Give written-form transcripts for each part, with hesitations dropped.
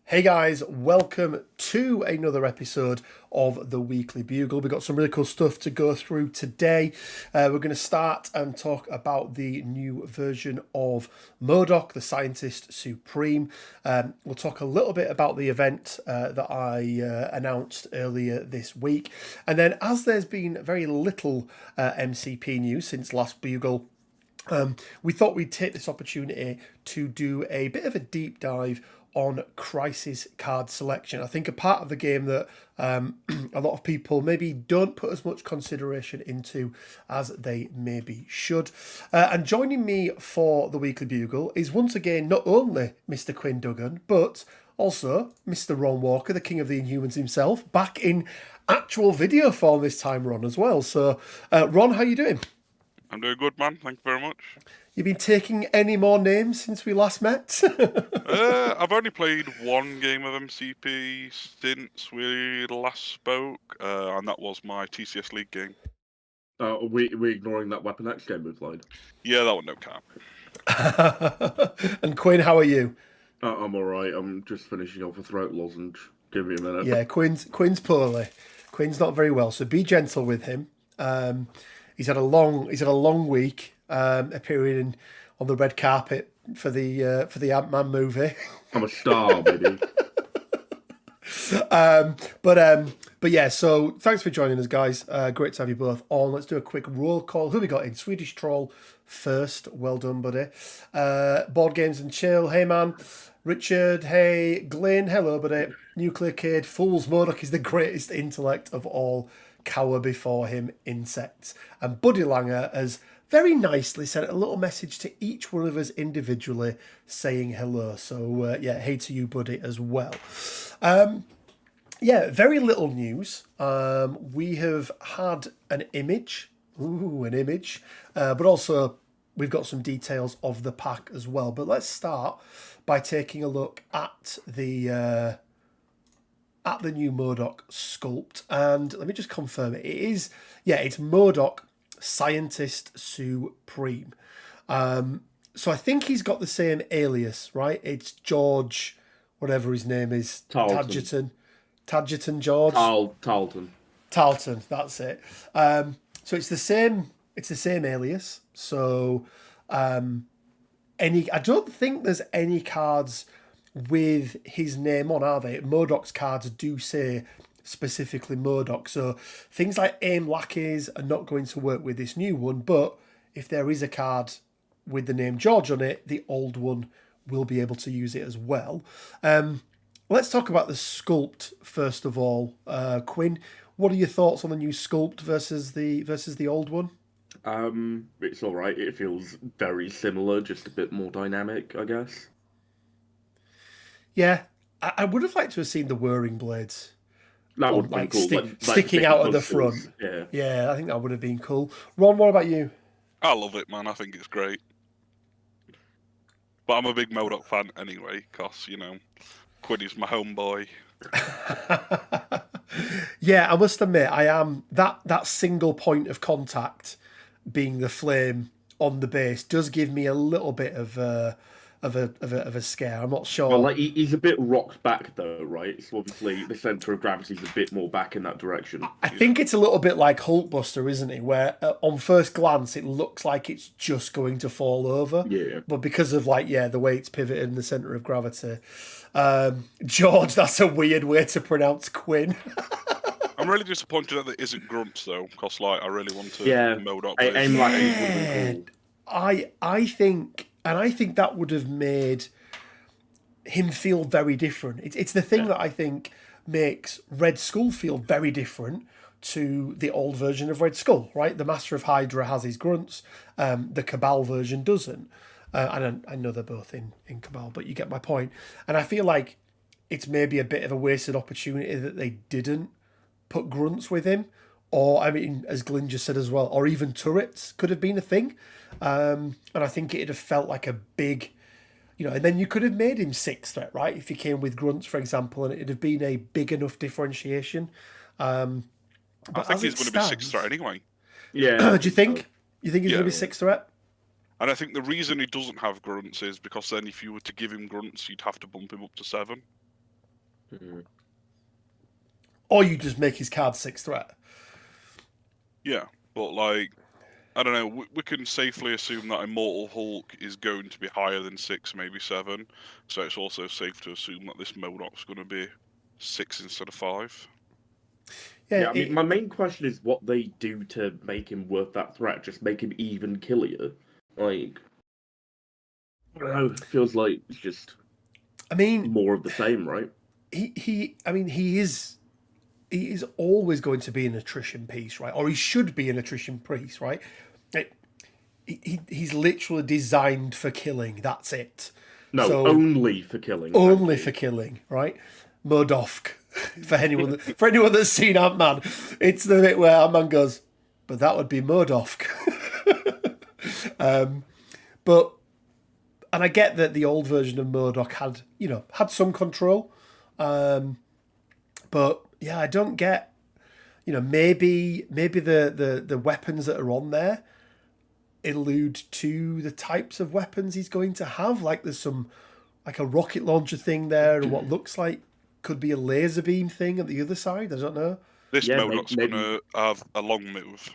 Hey guys, welcome to another episode of the Weekly Bugle. We've got some really cool stuff to go through today. We're going to start and talk about the new version of Modok, the Scientist Supreme. We'll talk a little bit about the event that I announced earlier this week. And then, as there's been very little MCP news since last Bugle, we thought we'd take this opportunity to do a bit of a deep dive on crisis card selection. I think a part of the game that a lot of people maybe don't put as much consideration into as they maybe should. And joining me for the Weekly Bugle is once again not only Mr. Quinn Duggan, but also Mr. Ron Walker, the king of the Inhumans himself, back in actual video form this time, Ron, as well. So, Ron, how you doing? I'm doing good, man. Thank you very much. You been taking any more names since we last met? I've only played one game of MCP since we last spoke, and that was my TCS League game. We ignoring that Weapon X game we played? Yeah, that one don't count. And Quinn, how are you? I'm alright. I'm just finishing off a throat lozenge. Give me a minute. Yeah, Quinn's poorly. Quinn's not very well, so be gentle with him. He's had a long week, appearing on the red carpet for the Ant-Man movie. I'm a star, baby. But yeah, so thanks for joining us, guys. Great to have you both on. Let's do a quick roll call. Who we got in? Swedish Troll first. Well done, buddy. Board Games and Chill. Hey, man. Richard. Hey, Glyn. Hello, buddy. Nuclear Kid. Fools. Modok is the greatest intellect of all. Cower before him, insects. And Buddy Langer has very nicely sent a little message to each one of us individually saying hello. So, yeah, hey to you, Buddy, as well. Yeah, very little news. We have had an image. But also we've got some details of the pack as well. But let's start by taking a look at the new Modok sculpt. And let me just confirm it. It's Modok Scientist Supreme. So I think he's got the same alias, right? It's George, whatever his name is. Tarleton. Tadgerton George. Tarleton. Tarleton, that's it. So it's the same alias. So I don't think there's any cards with his name on, are they? Modok's cards do say specifically Modok, so things like aim lackeys are not going to work with this new one, but if there is a card with the name George on it, the old one will be able to use it as well. Let's talk about the sculpt first of all. Quinn, what are your thoughts on the new sculpt versus the old one? It's alright. It feels very similar, just a bit more dynamic, I guess. Yeah, I would have liked to have seen the whirring blades. That would be cool. Sticking out at the front. Yeah, I think that would have been cool. Ron, what about you? I love it, man. I think it's great. But I'm a big Modok fan anyway, because, Quinn is my homeboy. Yeah, I must admit, I am that single point of contact being the flame on the base does give me a little bit of a scare. I'm not sure. Well, he's a bit rocked back though, right? So obviously the centre of gravity is a bit more back in that direction. I think it's a little bit like Hulkbuster, isn't it? Where on first glance it looks like it's just going to fall over. Yeah. But because of the way it's pivoted in the centre of gravity. George, that's a weird way to pronounce Quinn. I'm really disappointed that there isn't grunts though, because I really want to Modok. Aim like I think that would have made him feel very different. It's the thing that I think makes Red Skull feel very different to the old version of Red Skull, right? The Master of Hydra has his grunts, the Cabal version doesn't. And I know they're both in Cabal, but you get my point. And I feel like it's maybe a bit of a wasted opportunity that they didn't put grunts with him. Or, I mean, as Glyn just said as well, or even turrets could have been a thing. And I think it'd have felt like a big, and then you could have made him 6th threat, right? If he came with grunts, for example, and it'd have been a big enough differentiation. I think he's going to be 6th threat anyway. Yeah. Do you think? You think he's going to be 6th threat? And I think the reason he doesn't have grunts is because then if you were to give him grunts, you'd have to bump him up to 7. Or you just make his card 6 threat. Yeah, but like, I don't know. We can safely assume that Immortal Hulk is going to be higher than 6, maybe 7. So it's also safe to assume that this Modok's going to be 6 instead of 5. Yeah, I mean, my main question is what they do to make him worth that threat. Just make him even killier. Like, I don't know. It feels like it's just. I mean, more of the same, right? He is always going to be an attrition piece, right? Or he should be an attrition piece, right? He's literally designed for killing. That's it. No, so, only for killing. Only for killing, right? Modok. For anyone that's seen Ant-Man, it's the bit where Ant-Man goes, but that would be Modok. But and I get that the old version of Modok had some control, but yeah, I don't get. Maybe the weapons that are on there allude to the types of weapons he's going to have. Like there's some like a rocket launcher thing there, and what looks like could be a laser beam thing at the other side. I don't know. This Modok's going to have a long move.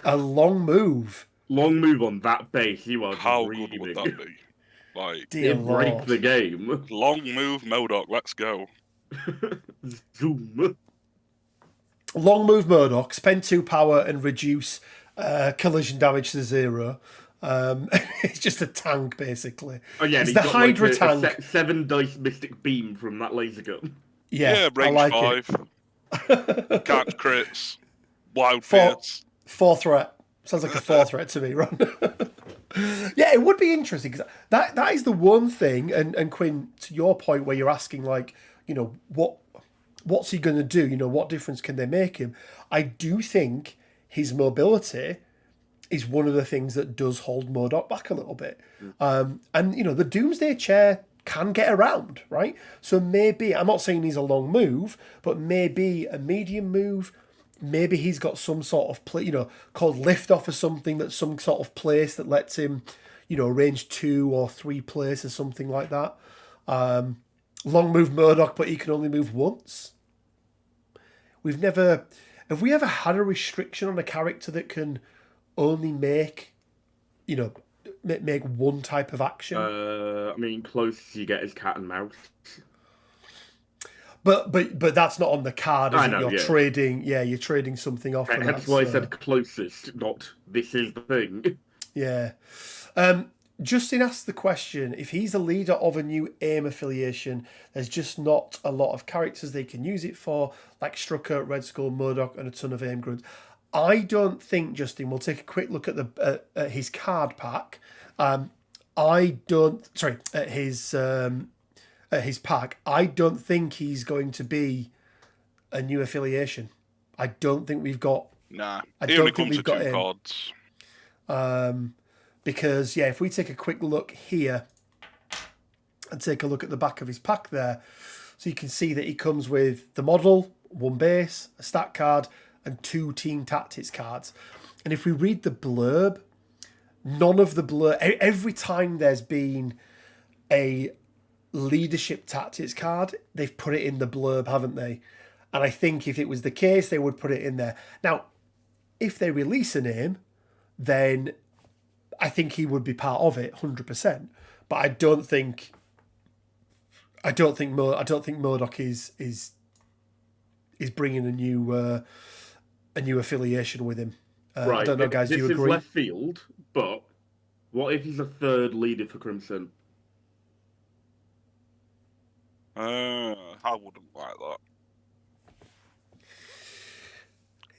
A long move. Long move on that base. You are How dreaming. good would that be? Like, Dear break Lord. the game. Long move Modok. Let's go. Zoom. Long move Modok. Spend 2 power and reduce collision damage to 0. It's just a tank, basically. Oh yeah, it's he's the got Hydra like tank. 7 dice mystic beam from that laser gun. Yeah, range I like 5. Can't crits. Wild 4 fierce. 4 threat. Sounds like a 4 threat to me, Ron. Yeah, it would be interesting because that is the one thing. And Quinn, to your point, where you're asking like, what's he going to do? What difference can they make him? I do think his mobility is one of the things that does hold Modok back a little bit. And the Doomsday Chair can get around, right? So maybe, I'm not saying he's a long move, but maybe a medium move. Maybe he's got some sort of play, called lift off or something, that's some sort of place that lets him, range 2 or 3 plays or something like that. Long move Modok, but he can only move once. Have we ever had a restriction on a character that can only make one type of action? I mean, closest you get is cat and mouse. But that's not on the card, is it? You're yeah. trading, you're trading something off. That's why I said closest, not this is the thing. Yeah. Justin asked the question, if he's a leader of a new AIM affiliation, there's just not a lot of characters they can use it for, like Strucker, Red Skull, Modok, and a ton of AIM grunts. I don't think, Justin, we'll take a quick look at his card pack. His pack. I don't think he's going to be a new affiliation. I don't think we've got. Nah, he only comes with 2 cards. Because if we take a quick look here and take a look at the back of his pack there, so you can see that he comes with the model, 1 base, a stat card, and 2 team tactics cards. And if we read the blurb, none of the blurb. Every time there's been a leadership tactics card, they've put it in the blurb, haven't they? And I think if it was the case, they would put it in there. Now, if they release a name, then I think he would be part of it 100%. But I don't think Modok is bringing a new affiliation with him. Right. I don't know, guys. Do you This is agree? left field, but what if he's a 3rd leader for Crimson? I wouldn't like that.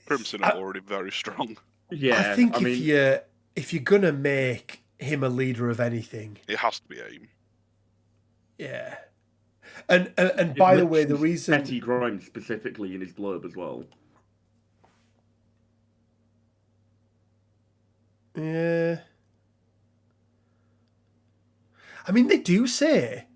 Crimson are already very strong. Yeah, I think if you're gonna make him a leader of anything, it has to be AIM. Yeah. And by the way, the reason Petty Grimes specifically in his blurb as well. Yeah. I mean, they do say.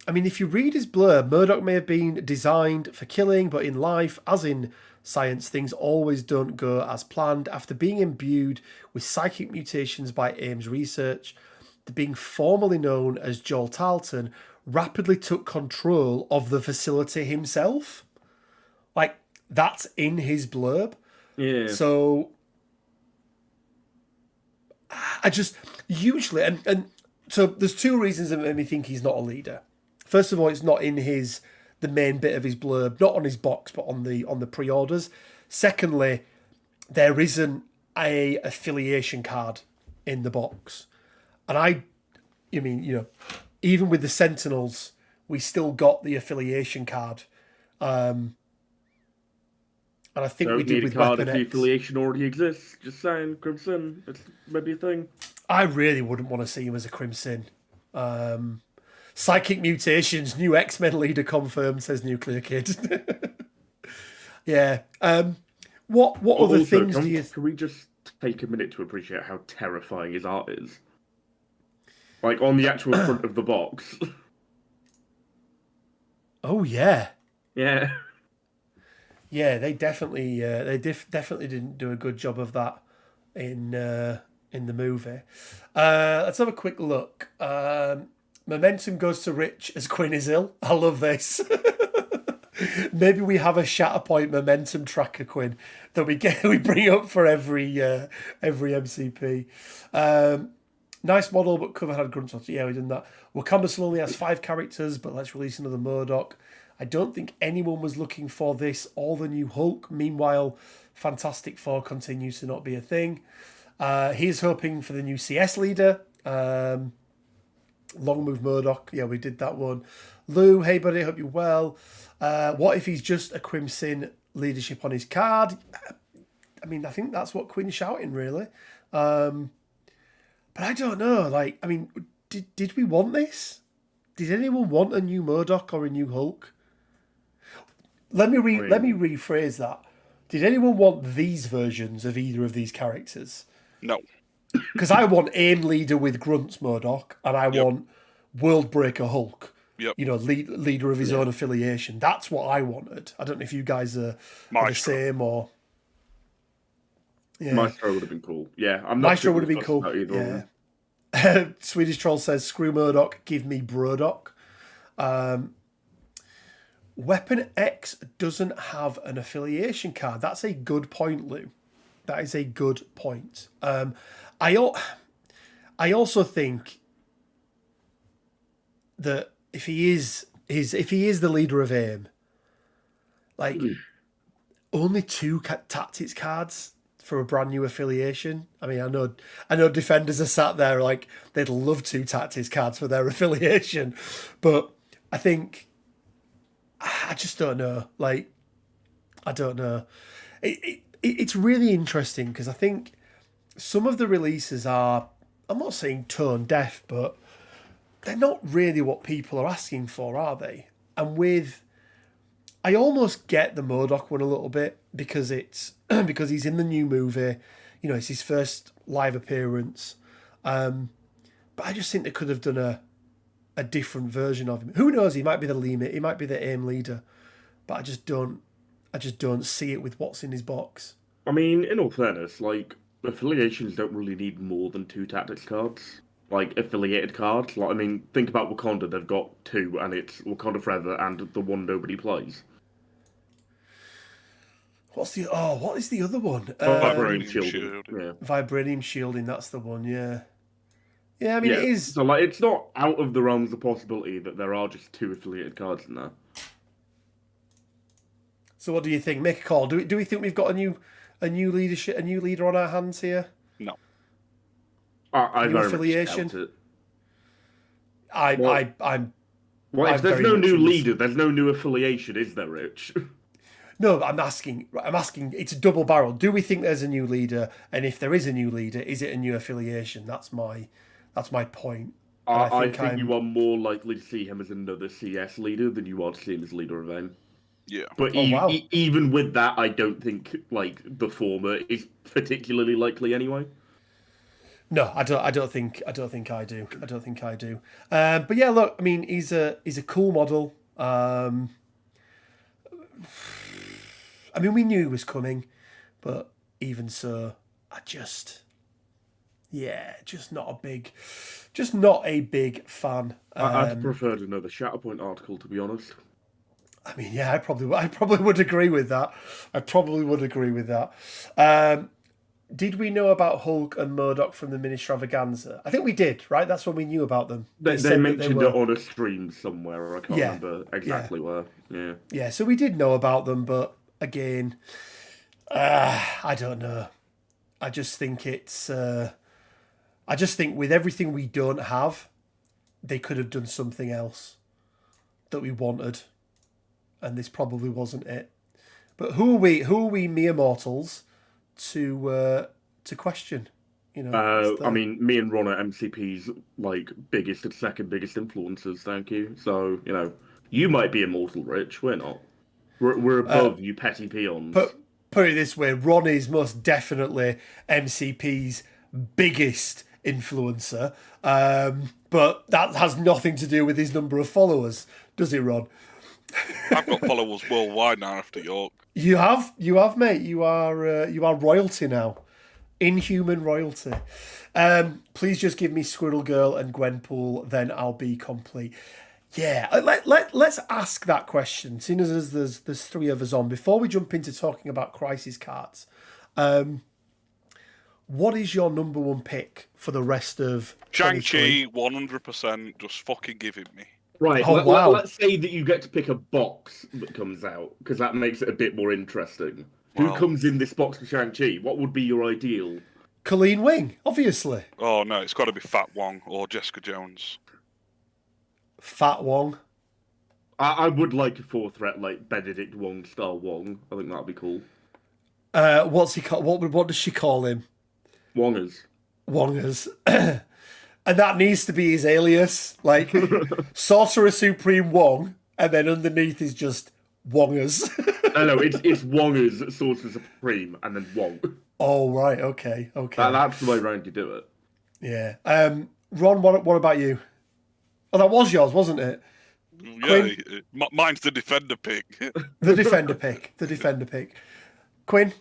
I mean, if you read his blurb, Modok may have been designed for killing, but in life, as in science, things always don't go as planned. After being imbued with psychic mutations by Ames research, the being formerly known as Joel Tarleton rapidly took control of the facility himself. Like, that's in his blurb. Yeah. So I just usually and so there's two reasons that make me think he's not a leader. First of all, it's not in the main bit of his blurb, not on his box, but on the pre-orders. Secondly, there isn't a affiliation card in the box. And even with the Sentinels, we still got the affiliation card. And I think Don't we did need with a card Weapon if the X. affiliation already exists. Just saying, Crimson, it's maybe a thing. I really wouldn't want to see him as a Crimson. Psychic mutations, new X-Men leader confirmed, says Nuclear Kid. Yeah. What other Also, things do you... Can we just take a minute to appreciate how terrifying his art is? Like, on the actual front of the box. Oh, yeah. Yeah. Yeah, they definitely definitely didn't do a good job of that in the movie. Let's have a quick look. Momentum goes to Rich as Quinn is ill. I love this. Maybe we have a Shatterpoint momentum tracker, Quinn, that we bring up for every MCP. Nice model, but cover had grunts on it. Yeah, we did that. Wakanda still only has 5 characters, but let's release another Modok. I don't think anyone was looking for this or the new Hulk. Meanwhile, Fantastic Four continues to not be a thing. He's hoping for the new CS leader. Long Move Modok. Yeah, we did that one. Lou, hey buddy, hope you're well. What if he's just a Crimson leadership on his card? I mean, I think that's what Quinn's shouting, really. But I don't know. Like, I mean, did we want this? Did anyone want a new Modok or a new Hulk? Let me rephrase that. Did anyone want these versions of either of these characters? No. Because I want AIM leader with grunts Modok, and I want Worldbreaker Hulk. Yep. You know, leader of his own affiliation. That's what I wanted. I don't know if you guys are the same or. Yeah. Maestro would have been cool. Yeah, I'm not. Maestro would have been cool. Yeah. Swedish Troll says, "Screw Modok, give me Brodok." Weapon X doesn't have an affiliation card. That's a good point, Lou. That is a good point. I also think that if he is the leader of AIM, like only 2 tactics cards for a brand new affiliation. I mean, I know defenders are sat there like they'd love 2 tactics cards for their affiliation, but I think I just don't know. Like, I don't know. It's really interesting because I think some of the releases are, I'm not saying tone deaf, but they're not really what people are asking for, are they? And I almost get the Modok one a little bit because because he's in the new movie. You know, it's his first live appearance. But I just think they could have done a different version of him. Who knows? He might be the limit. He might be the AIM leader. But I just don't see it with what's in his box. I mean, in all fairness, like, affiliations don't really need more than 2 tactics cards. Like, affiliated cards. Like, I mean, think about Wakanda. They've got 2, and it's Wakanda Forever and the one nobody plays. What is the other one? Vibranium Shield. Yeah. Vibranium Shielding, that's the one, yeah. Yeah, I mean, it is... So, like, it's not out of the realms of possibility that there are just 2 affiliated cards in there. So what do you think? Make a call. Do we think we've got a new leader on our hands here? No. I new very affiliation? much doubt it. I'm... Well, if there's no new leader, there's no new affiliation, is there, Rich? No, I'm asking, it's a double barrel. Do we think there's a new leader? And if there is a new leader, is it a new affiliation? That's my point. I think you are more likely to see him as another CS leader than you are to see him as leader of AIM. Yeah. But even with that, I don't think, like, the former is particularly likely anyway. No, I don't think I do. But yeah, look, I mean, he's a cool model. I mean, we knew he was coming, but even so, Yeah, just not a big fan. I'd preferred another Shatterpoint article, to be honest. I mean, yeah, I probably would agree with that. Did we know about Hulk and Modok from the Mini-Stravaganza? I think we did, right? That's when we knew about them. They said that mentioned it on a stream somewhere. I can't Yeah, remember exactly where. Yeah. Yeah, so we did know about them, but again, I don't know. I just think it's. I just think with everything we don't have, they could have done something else that we wanted, and this probably wasn't it. But who are we? Who are we mere mortals to question? You know. I mean, me and Ron are MCP's like biggest and second biggest influencers. Thank you. So you might be immortal, Rich. We're not. We're above you petty peons. Put it this way: Ron is most definitely MCP's biggest influencer, but that has nothing to do with his number of followers, does it, Ron? I've got followers worldwide now after York. You have, mate. You are royalty now, inhuman royalty. Please just give me Squirrel Girl and Gwenpool, then I'll be complete. Yeah, let's ask that question. Seeing as there's three of us on, before we jump into talking about crisis cards, what is your number one pick for the rest of Shang-Chi? 100%. Just fucking give it me. Right. Oh, wow. Let's say that you get to pick a box that comes out, because that makes it a bit more interesting. Wow. Who comes in this box for Shang-Chi? What would be your ideal? Colleen Wing, obviously. Oh no, it's got to be Fat Wong or Jessica Jones. Fat Wong. I would like a fourth threat like Benedict Wong, Star Wong. I think that'd be cool. What's he called? What does she call him? Wongers. And that needs to be his alias, like Sorcerer Supreme Wong, and then underneath is just Wongers. No, it's Wongers, Sorcerer Supreme, and then Wong. Oh right, okay. That's the way around you do it. Yeah. Ron, what about you? Oh, that was yours, wasn't it? Yeah, mine's the defender pick. The defender pick. Quinn?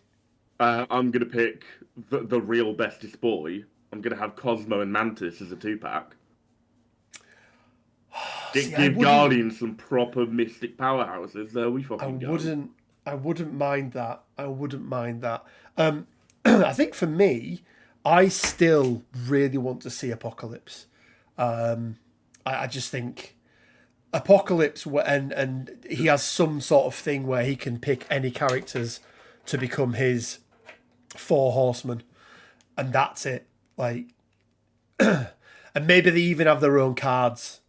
I'm going to pick the real bestest boy. I'm going to have Cosmo and Mantis as a 2-pack. Give Guardians some proper mystic powerhouses. There we fucking go. I wouldn't mind that. I think for me, I still really want to see Apocalypse. I just think Apocalypse, and he has some sort of thing where he can pick any characters to become his 4 horsemen, and that's it. Like, and maybe they even have their own cards,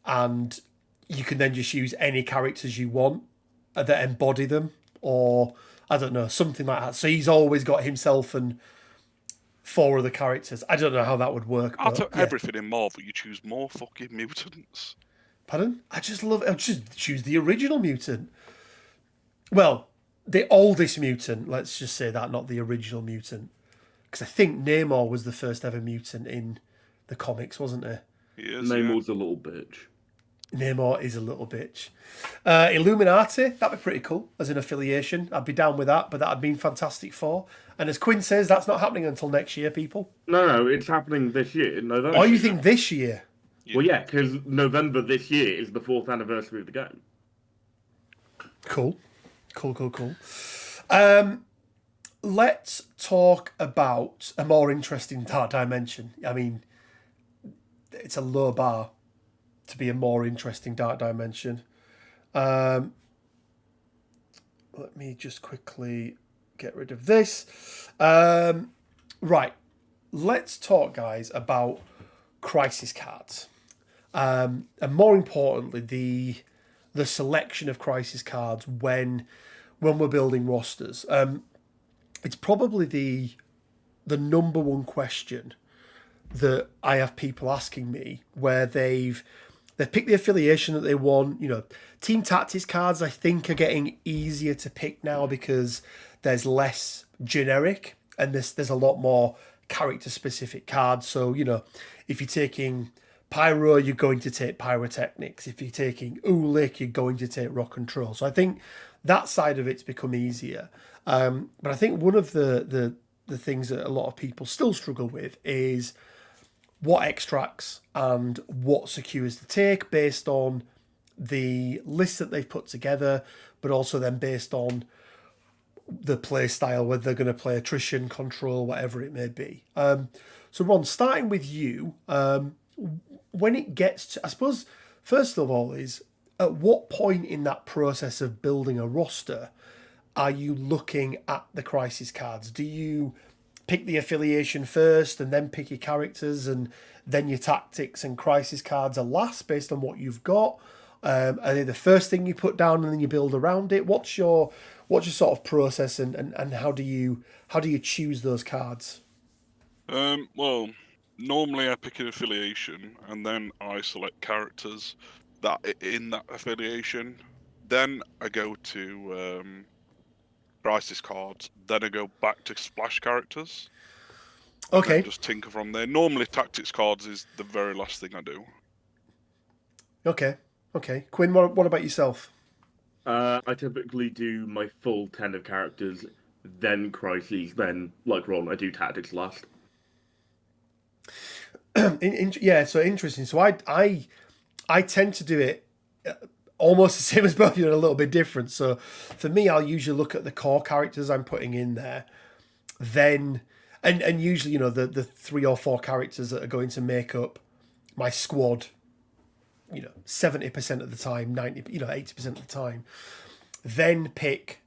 and you can then just use any characters you want that embody them, or I don't know, something like that. So he's always got himself and 4 other characters. I don't know how that would work. Out of everything in Marvel, you choose more fucking mutants. Pardon? I'll just choose the original mutant. Well, the oldest mutant, let's just say that, not the original mutant. Because I think Namor was the first ever mutant in the comics, wasn't he? He is, Namor's a little bitch. Namor is a little bitch. Illuminati, that'd be pretty cool as an affiliation. I'd be down with that, but that'd mean Fantastic Four. And as Quinn says, that's not happening until next year, people. No, it's happening this year, November. Oh, you think this year? Yeah. Well, yeah, because November this year is the 4th anniversary of the game. Cool. Let's talk about a more interesting dark dimension. I mean, it's a low bar to be a more interesting dark dimension. Let me just quickly get rid of this. Right. Let's talk, guys, about crisis cards. And more importantly, the selection of crisis cards when we're building rosters. It's probably the number one question that I have people asking me, where they've picked the affiliation that they want. Team tactics cards, I think, are getting easier to pick now because there's less generic and there's a lot more character specific cards. So, if you're taking Pyro, you're going to take Pyrotechnics. If you're taking Ulik, you're going to take Rock Control. So I think that side of it's become easier. But I think one of the the things that a lot of people still struggle with is what extracts and what secures to take based on the list that they've put together, but also then based on the play style, whether they're going to play attrition, control, whatever it may be. So Ron, starting with you, when it gets to, I suppose, first of all, is at what point in that process of building a roster are you looking at the crisis cards? Do you pick the affiliation first and then pick your characters and then your tactics and crisis cards are last based on what you've got? Are they the first thing you put down and then you build around it? What's your sort of process and how do you choose those cards? Well, normally I pick an affiliation and then I select characters that in that affiliation. Then I go to crisis cards. Then I go back to splash characters. Okay. Just tinker from there. Normally, tactics cards is the very last thing I do. Okay. Quinn, what about yourself? I typically do my full 10 of characters, then crises, then, like Ron, I do tactics last. Yeah, so interesting. So I tend to do it almost the same as both of you, and a little bit different. So for me, I'll usually look at the core characters I'm putting in there, then and usually, you know, the 3 or 4 characters that are going to make up my squad, you know, 70% of the time, 80% of the time. Then pick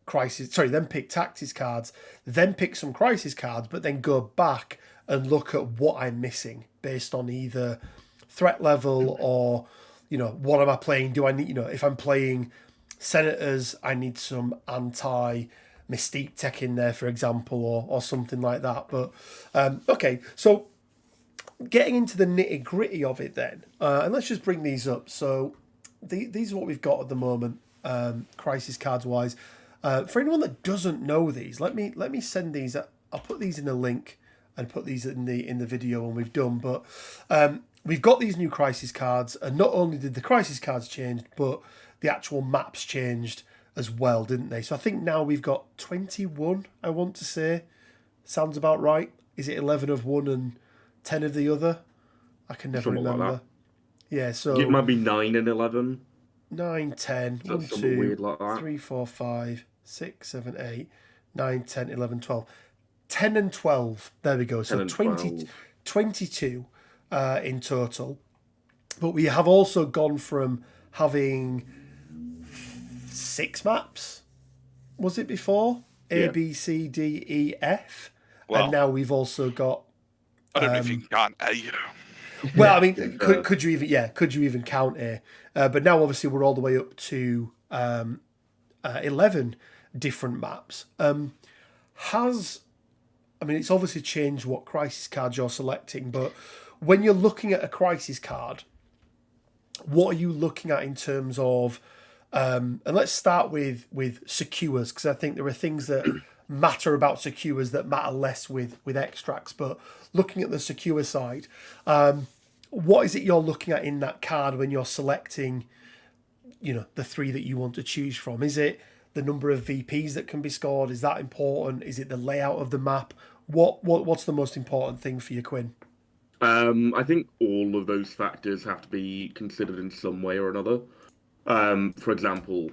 tactics cards, then pick some crisis cards, but then go back and look at what I'm missing based on either threat level or, you know, what am I playing? Do I need, you know, if I'm playing senators, I need some anti-mystique tech in there, for example, or something like that. But, okay, so getting into the nitty gritty of it then, and let's just bring these up. So these are what we've got at the moment, crisis cards wise. For anyone that doesn't know these, let me send these. I'll put these in a link and put these in the video when we've done. But we've got these new crisis cards, and not only did the crisis cards change, but the actual maps changed as well, didn't they? So I think now we've got 21. I want to say, sounds about right. Is it 11 of one and 10 of the other? I can never Something remember. like Yeah, so it might be 9 and 11. 9, 10, 1, Something 2, weird like that. 3, 4, 5, 6, 7, 8, 9, 10, 11, 12. 10 and 12. There we go. So 22 in total. But we have also gone from having 6 maps, was it before? A, Yeah. B, C, D, E, F. Well, and now we've also got... I don't know if you can count A. Well, I mean, could you even count A? But now obviously we're all the way up to 11 different maps. I mean, it's obviously changed what crisis cards you're selecting, but when you're looking at a crisis card, what are you looking at in terms of, and let's start with secures, because I think there are things that matter about secures that matter less with extracts, but looking at the secure side, what is it you're looking at in that card when you're selecting, you know, the 3 that you want to choose from? Is it the number of VPs that can be scored? Is that important? Is it the layout of the map? What's the most important thing for you, Quinn? I think all of those factors have to be considered in some way or another. For example,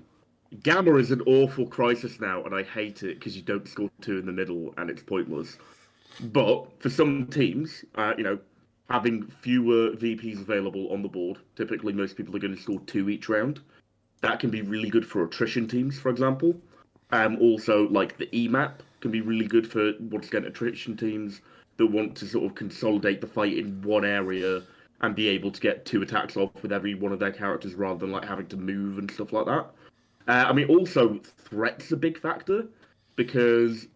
Gamma is an awful crisis now, and I hate it because you don't score 2 in the middle and it's pointless. But for some teams, having fewer VPs available on the board, typically most people are going to score 2 each round. That can be really good for attrition teams, for example. Also, like the E-map can be really good for, once again, attrition teams that want to sort of consolidate the fight in one area and be able to get 2 attacks off with every one of their characters rather than like having to move and stuff like that. Also, threat's a big factor because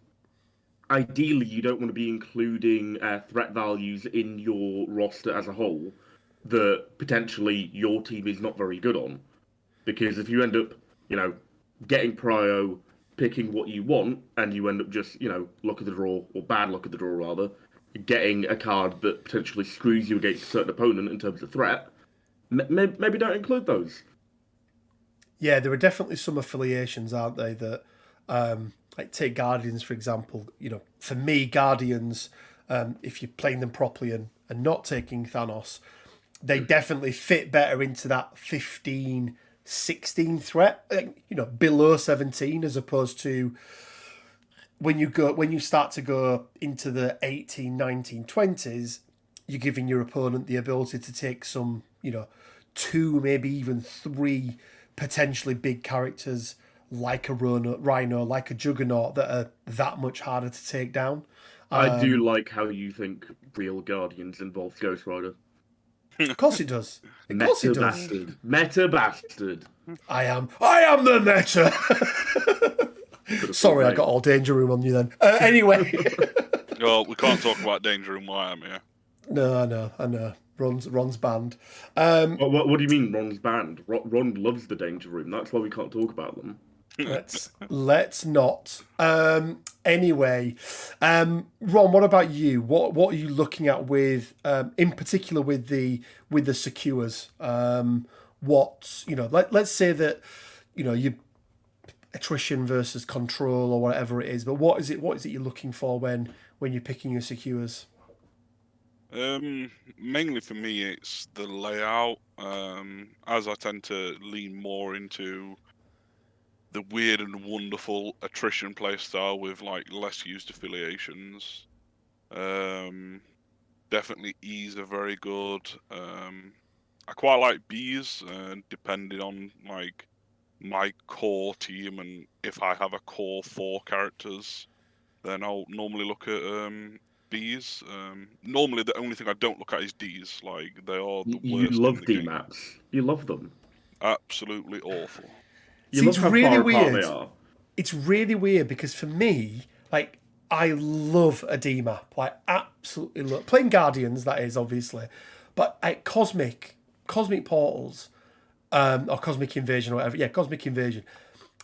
ideally you don't want to be including threat values in your roster as a whole that potentially your team is not very good on. Because if you end up, getting prio, picking what you want, and you end up just, luck of the draw, or bad luck of the draw rather, getting a card that potentially screws you against a certain opponent in terms of threat, maybe don't include those. Yeah, there are definitely some affiliations, aren't they, that I like take Guardians for example. For me, Guardians, if you're playing them properly and not taking Thanos, they definitely fit better into that 15, 16 threat. Below 17 as opposed to when you start to go into the 18, 19, 20s, you're giving your opponent the ability to take some, two, maybe even three potentially big characters like a Rhino, like a Juggernaut that are that much harder to take down. I do like how you think real Guardians involves Ghost Rider. Of course it does. Of course it Meta does. bastard. Meta bastard. I am the meta. Sorry, I got all Danger Room on you then. Anyway. Well, we can't talk about Danger in Miami. Yeah. No, I know. Ron's banned. What do you mean Ron's banned? Ron loves the Danger Room. That's why we can't talk about them. Let's not. Anyway, Ron, what about you? What are you looking at with, in particular with the secures? Let's say that you attrition versus control or whatever it is. But what is it you're looking for when you're picking your secures? Mainly for me, it's the layout. As I tend to lean more into the weird and wonderful attrition playstyle with like less used affiliations. Definitely E's are very good. I quite like B's, depending on like my core team, and if I have a core 4 characters, then I'll normally look at B's. Normally the only thing I don't look at is D's. Like they are the You worst love in the D game. maps. You love them. Absolutely awful. You love it's how really far apart weird. they are. It's really weird because for me, like, I love a D map. Like, absolutely love playing Guardians. That is obviously, but Cosmic Portals, or Cosmic Invasion or whatever. Yeah, Cosmic Invasion.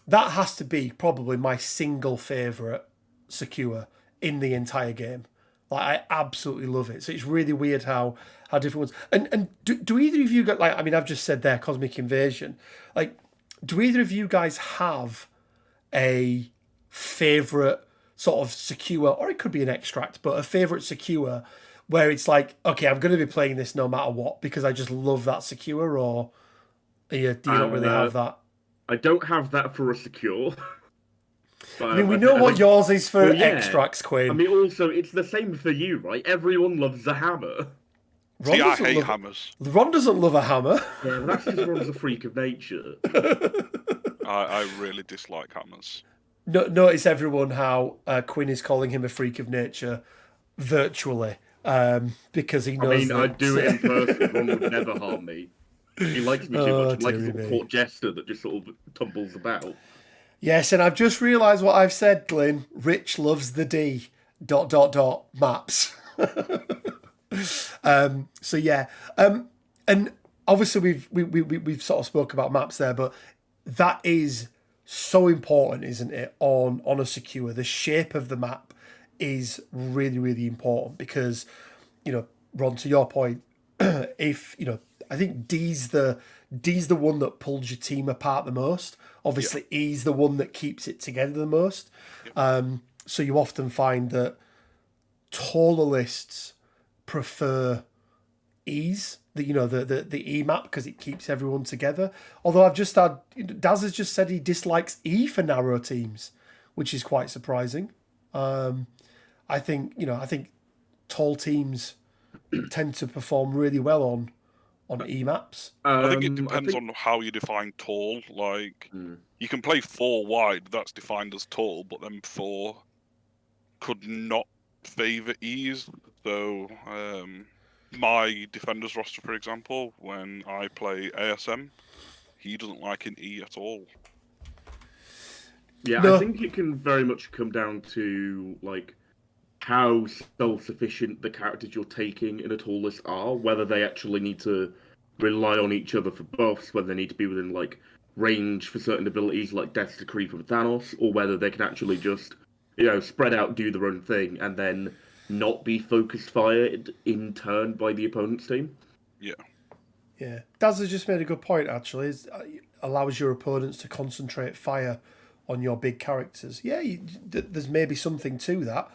That has to be probably my single favorite secure in the entire game. Like, I absolutely love it. So it's really weird how different ones. And do either of you got, like, I mean, I've just said there, Cosmic Invasion. Like, do either of you guys have a favorite sort of secure, or it could be an extract, but a favorite secure where it's like, okay, I'm going to be playing this no matter what because I just love that secure, or do you not really have that? I don't have that for a secure. But I mean, we know what yours is for extracts, Quinn. I mean, also, it's the same for you, right? Everyone loves a hammer. See, I hate hammers. Ron doesn't love a hammer. Yeah, that's because Ron's a freak of nature. I really dislike hammers. Notice everyone how Quinn is calling him a freak of nature virtually, because he knows. I mean, I'd do it in person. Ron would never harm me. He likes me too much. Like a sort of court jester that just sort of tumbles about. Yes, and I've just realised what I've said, Glyn. Rich loves the D ... maps. So yeah, and obviously we've sort of spoke about maps there, but that is so important, isn't it? On a secure, the shape of the map is really, really important because, Ron, to your point, if I think D's the one that pulls your team apart the most. Obviously, yeah. E's the one that keeps it together the most. Yep. So you often find that taller lists prefer E's, the E map, because it keeps everyone together. Although I've just had Daz has just said he dislikes E for narrow teams, which is quite surprising. I think tall teams tend to perform really well on E maps. I think it depends on how you define tall. Like you can play 4 wide, that's defined as tall, but then 4 could not favour E's. So my defenders roster, for example, when I play ASM, he doesn't like an E at all. Yeah, no. I think it can very much come down to like how self-sufficient the characters you're taking in a tall list are, whether they actually need to rely on each other for buffs, whether they need to be within like range for certain abilities like Death's Decree from Thanos, or whether they can actually just, spread out, do their own thing, and then not be focused fired in turn by the opponent's team. Yeah. Daz has just made a good point, actually. It allows your opponents to concentrate fire on your big characters. Yeah, there's maybe something to that.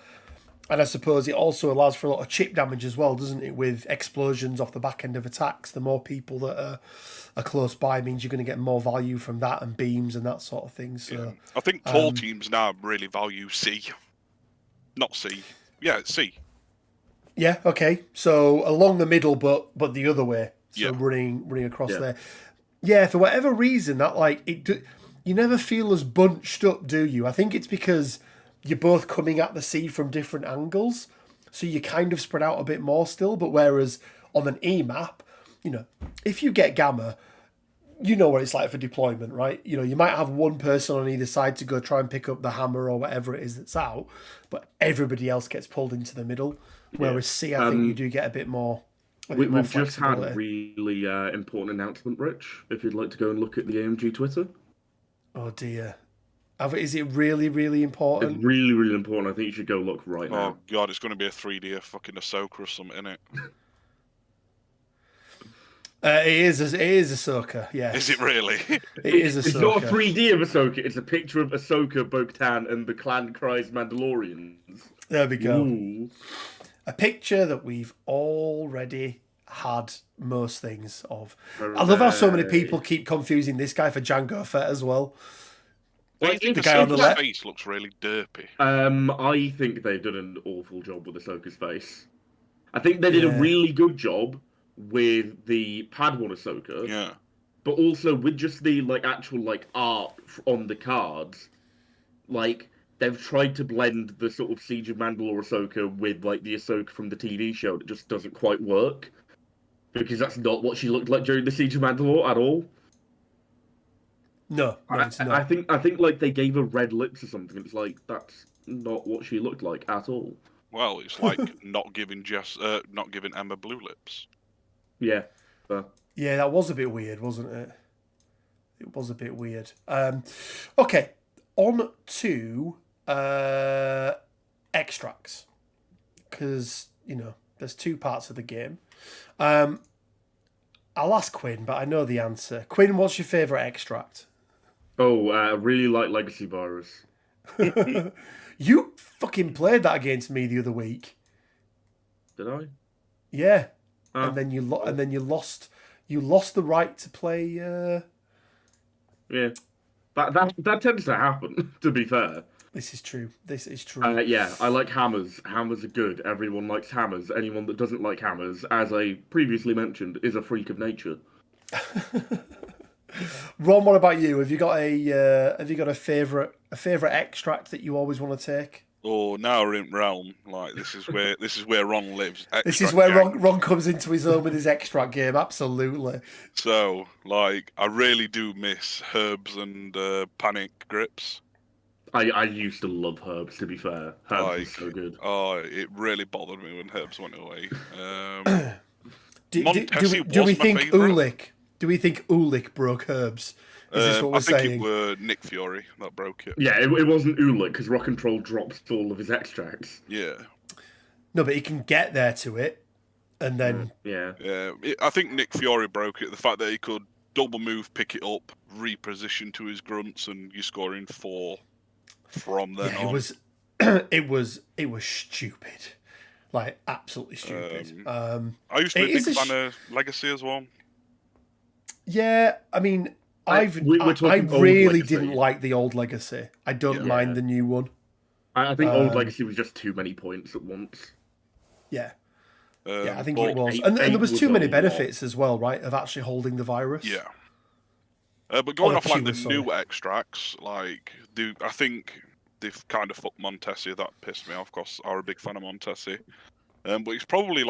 And I suppose it also allows for a lot of chip damage as well, doesn't it? With explosions off the back end of attacks, the more people that are close by means you're going to get more value from that, and beams and that sort of thing. So Yeah. I think tall teams now really value C. Not C. Yeah, C. yeah, okay. So along the middle, but the other way. So Yeah. running across there. Yeah, for whatever reason, that you never feel as bunched up, do you? I think it's because you're both coming at the sea from different angles, so you kind of spread out a bit more still. But whereas on an E map, if you get Gamma, you know what it's like for deployment, right? You might have one person on either side to go try and pick up the hammer or whatever it is that's out, but everybody else gets pulled into the middle. Whereas C, I think you do get a bit more. We've just had a really important announcement, Rich. If you'd like to go and look at the AMG Twitter. Oh dear. Is it really, really important? It's really, really important. I think you should go look right now. Oh god, it's going to be a 3D of fucking Ahsoka or something, isn't it? It is Ahsoka, yeah. Is it really? It is Ahsoka. It's not a 3D of Ahsoka. It's a picture of Ahsoka, Bo-Katan, and the Clan Cries Mandalorians. There we go. Ooh. A picture that we've already had most things of. I love how so many people keep confusing this guy for Jango Fett as well. Well, The guy on the Ahsoka's left. face looks really derpy. I think they've done an awful job with Ahsoka's face. I think they did a really good job with the Padawan Ahsoka. Yeah. But also with just the actual art on the cards. They've tried to blend the sort of Siege of Mandalore Ahsoka with the Ahsoka from the TV show. It just doesn't quite work. Because that's not what she looked like during the Siege of Mandalore at all. No, it's not. I think they gave her red lips or something. It's that's not what she looked like at all. Well, it's like not giving Emma blue lips. Yeah. Yeah, that was a bit weird, wasn't it? It was a bit weird. Okay, on to extracts, because there's two parts of the game. I'll ask Quinn, but I know the answer. Quinn, what's your favourite extract? Oh, I really like Legacy Virus. You fucking played that against me the other week. Did I? Yeah, and then you lost. You lost the right to play. Yeah, that tends to happen. To be fair. This is true. This is true. Yeah, I like hammers. Hammers are good. Everyone likes hammers. Anyone that doesn't like hammers, as I previously mentioned, is a freak of nature. Ron, what about you? Have you got a favourite extract that you always want to take? Oh, now we're in realm. This is where Ron lives. This is where Ron comes into his own with his extract game. Absolutely. So, I really do miss herbs and panic grips. I used to love herbs. To be fair, herbs are so good. Oh, it really bothered me when herbs went away. Do we think Ulick? Do we think Ulick broke herbs? Is this what we're saying? I think it were Nick Fury that broke it. Yeah, it wasn't Ulick because Rock and Troll drops all of his extracts. Yeah. No, but he can get there to it, and then yeah. I think Nick Fury broke it. The fact that he could double move, pick it up, reposition to his grunts, and you're scoring 4 from then on. It was stupid, absolutely stupid. I used to be a big fan of Legacy as well. Yeah, I mean, I really didn't like the old Legacy. I don't mind the new one. I think old Legacy was just too many points at once. Yeah. I think it was. And there was too many benefits as well, right, of actually holding the virus. Yeah. But going off the new extracts, I think they've kind of fucked Montesi. That pissed me off, because I'm a big fan of Montesi. But it's probably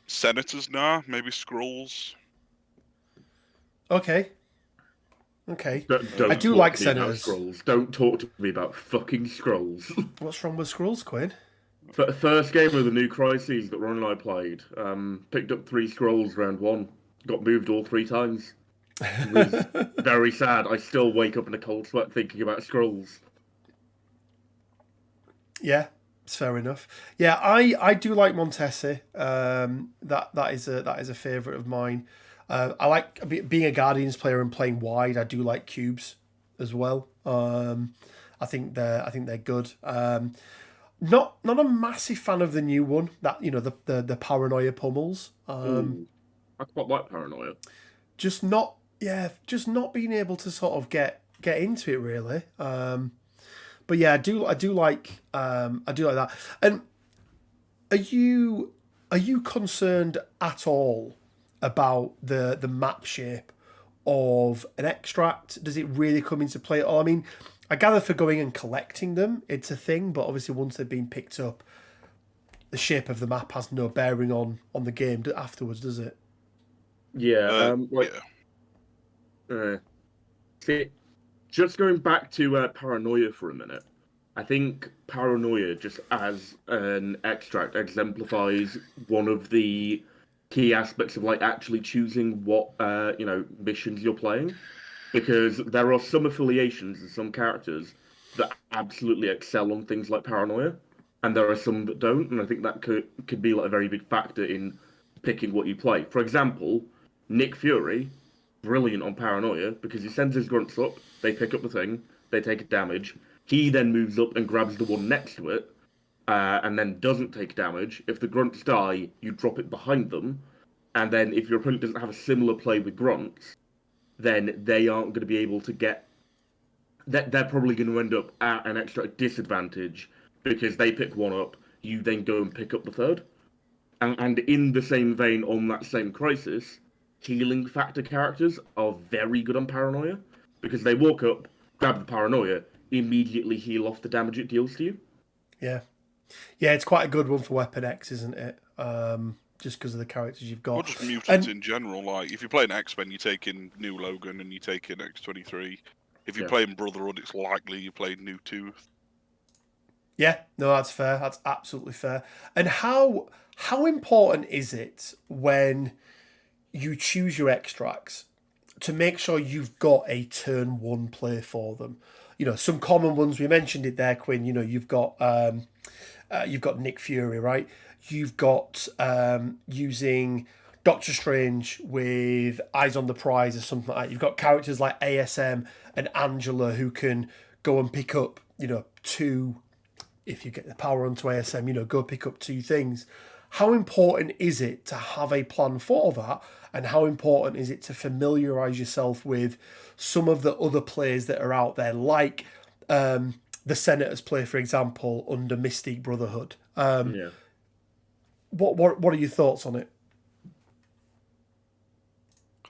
Senators now, maybe Skrulls. Okay. Don't I do like Senators. Skrulls. Don't talk to me about fucking Skrulls. What's wrong with Skrulls, Quinn? For the first game of the new Crises that Ron and I played, picked up 3 Skrulls round 1. Got moved all 3 times. It was very sad. I still wake up in a cold sweat thinking about Skrulls. Yeah, it's fair enough. Yeah, I do like Montesi. That is a favourite of mine. I like being a Guardians player and playing wide. I do like cubes as well. I think they're good. Not a massive fan of the new one, that the paranoia pummels. Ooh, I quite like Paranoia. Just not being able to sort of get into it really. But yeah, I do like that. And are you concerned at all about the map shape of an extract? Does it really come into play at all? I mean, I gather for going and collecting them, it's a thing, but obviously once they've been picked up, the shape of the map has no bearing on the game afterwards, does it? Yeah, Yeah. see, just going back to Paranoia for a minute, I think Paranoia, just as an extract, exemplifies one of the key aspects of like actually choosing what missions you're playing, because there are some affiliations and some characters that absolutely excel on things like Paranoia, and there are some that don't, and I think that could be like a very big factor in picking what you play. For example, Nick Fury, brilliant on Paranoia because he sends his grunts up, they pick up the thing, they take a damage. He then moves up and grabs the one next to it, and then doesn't take damage. If the grunts die, you drop it behind them, and then if your opponent doesn't have a similar play with grunts, then they aren't going to be able to get. They're probably going to end up at an extra disadvantage because they pick one up. You then go and pick up the third. And in the same vein, on that same crisis, healing factor characters are very good on Paranoia because they walk up, grab the Paranoia, immediately heal off the damage it deals to you. Yeah. Yeah, it's quite a good one for Weapon X, isn't it? Just because of the characters you've got. Or just mutants in general. Like, if you're playing X-Men, you take in New Logan and you take in X-23. If you're playing Brotherhood, it's likely you're playing New Tooth. Yeah, no, that's fair. That's absolutely fair. And how important is it when you choose your extracts to make sure you've got a turn one play for them? Some common ones, we mentioned it there, Quinn. You've got Nick Fury, right? You've got using Doctor Strange with Eyes on the Prize or something like that. You've got characters like ASM and Angela who can go and pick up, two. If you get the power onto ASM, go pick up two things. How important is it to have a plan for that? And how important is it to familiarise yourself with some of the other plays that are out there, like the Senator's play, for example, under Mystique Brotherhood? What are your thoughts on it?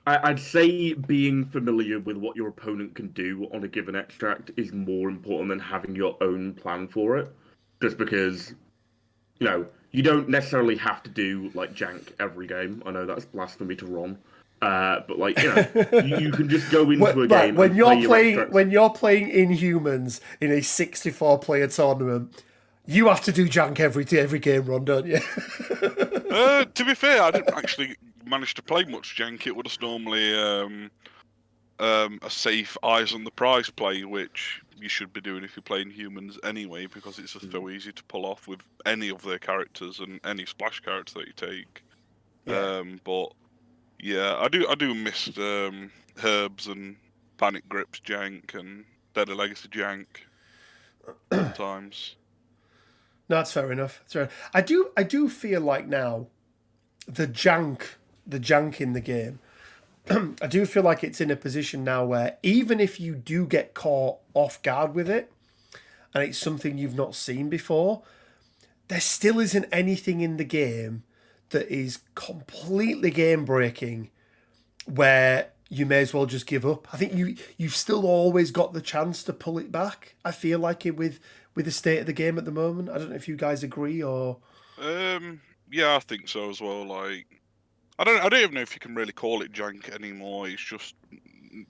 I'd say being familiar with what your opponent can do on a given extract is more important than having your own plan for it. Just because, you don't necessarily have to do like jank every game. I know that's blasphemy to Ron, but like you can just go into a game when you're playing Inhumans in a 64-player tournament. You have to do jank every game, Ron, don't you? To be fair, I didn't actually manage to play much jank. It was just normally a safe eyes on the prize play, which you should be doing if you're playing humans anyway, because it's just so easy to pull off with any of their characters and any splash character that you take. Yeah. But yeah, I do miss Herbs and Panic Grips jank and Dead of Legacy jank sometimes. No, that's fair enough. I do feel like now the jank in the game, I do feel like it's in a position now where even if you do get caught off guard with it, and it's something you've not seen before, there still isn't anything in the game that is completely game breaking where you may as well just give up. I think you've still always got the chance to pull it back. I feel like it with the state of the game at the moment. I don't know if you guys agree or. Yeah, I think so as well. Like, I don't even know if you can really call it jank anymore. It's just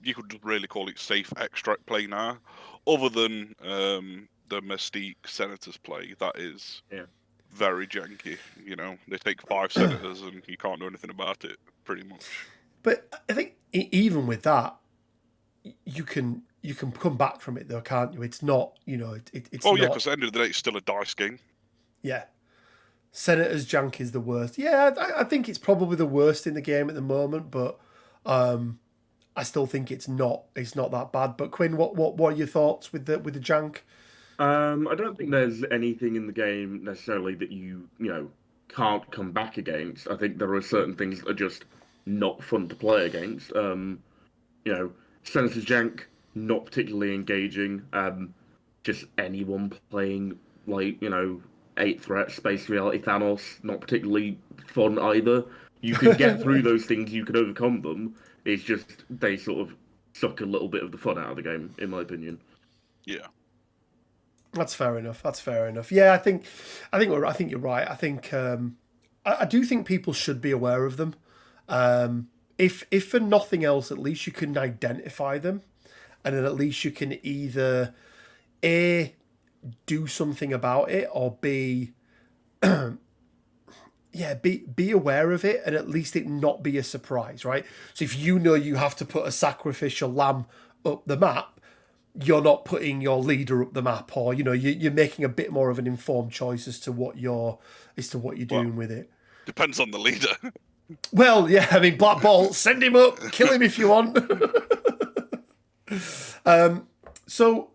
you could just really call it safe extract play now, other than the Mystique Senators play. That is very janky. They take 5 Senators and you can't do anything about it, pretty much. But I think even with that, you can come back from it though, can't you? It's not, it's. Oh yeah, because at the end of the day, it's still a dice game. Yeah. Senator's jank is the worst. Yeah, I think it's probably the worst in the game at the moment, but I still think it's not that bad. But Quinn, what are your thoughts with the jank? I don't think there's anything in the game necessarily that you know can't come back against. I think there are certain things that are just not fun to play against. You know, Senator's Jank, not particularly engaging. Just anyone playing like, you know, 8 threat space reality Thanos, not particularly fun either. You can get through those things, you can overcome them. It's just they sort of suck a little bit of the fun out of the game, in my opinion. Yeah. That's fair enough. Yeah, I think you're right. I think I do think people should be aware of them. If for nothing else, at least you can identify them, and then at least you can either A, do something about it, or B, be aware of it, and at least it not be a surprise, right? So if you know you have to put a sacrificial lamb up the map, you're not putting your leader up the map, or you're making a bit more of an informed choice as to what you're doing with it. Depends on the leader. Well, yeah, I mean, Black Ball, send him up, kill him if you want. So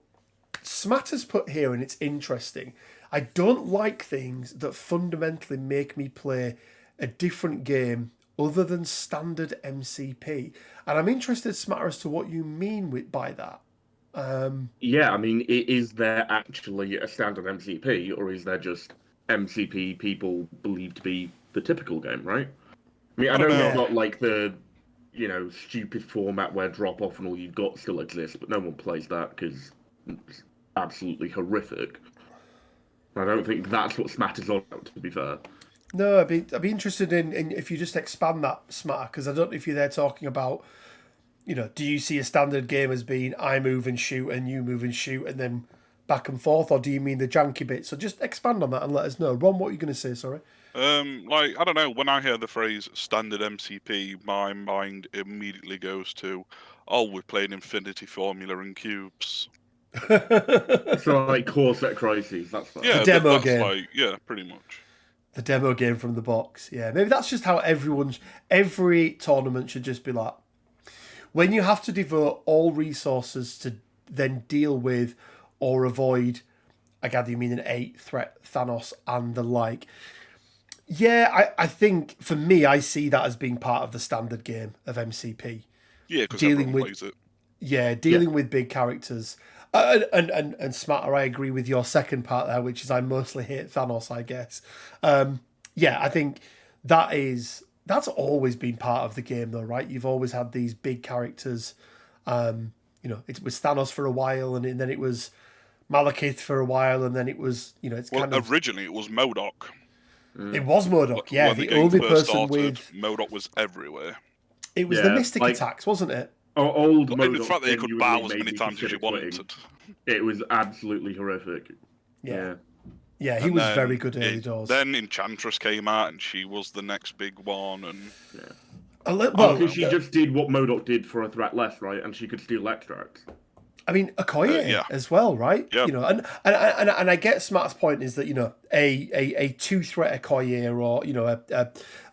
Smatter's put here, and it's interesting. I don't like things that fundamentally make me play a different game other than standard MCP. And I'm interested, Smatter, as to what you mean by that. Yeah, I mean, is there actually a standard MCP, or is there just MCP people believe to be the typical game, right? I mean, I know know. you've got like the, stupid format where drop off and all you've got still exists, but no one plays that because it's absolutely horrific. I don't think that's what Smatter's on about, to be fair. No, I'd be interested in if you just expand that, Smatter, because I don't know if you're there talking about, do you see a standard game as being I move and shoot and you move and shoot and then back and forth, or do you mean the janky bit? So just expand on that and let us know. Ron, what are you going to say, sorry? I don't know, when I hear the phrase standard MCP, my mind immediately goes to, we're playing Infinity Formula and cubes. So like core set crises, that's fine. Yeah, The demo that's game. yeah, pretty much. The demo game from the box. Yeah, maybe that's just how every tournament should just be like. When you have to devote all resources to then deal with or avoid, I gather you mean an 8-threat Thanos and the like. Yeah, I think for me, I see that as being part of the standard game of MCP. Yeah, because everyone plays it. Yeah, dealing with big characters. And Smatter, I agree with your second part there, which is I mostly hate Thanos, I guess. Yeah, I think that's always been part of the game, though, right? You've always had these big characters. It was Thanos for a while, and then it was Malekith for a while, and then it was, originally it was Modok. It was Modok, yeah. When The game only first person started, with Modok was everywhere. it was the Mystic attacks, wasn't it? Old And the Modok fact that you could genuinely bow as made many me times as consider you quitting. wanted. It was absolutely horrific. Yeah, he And was then very good early doors. Then Enchantress came out, and she was the next big one. And Because she just did what Modok did for a threat less, right? And she could steal extracts. I mean, Okoye yeah. as well, right? Yep. And I get Smart's point is that a 2-threat Okoye or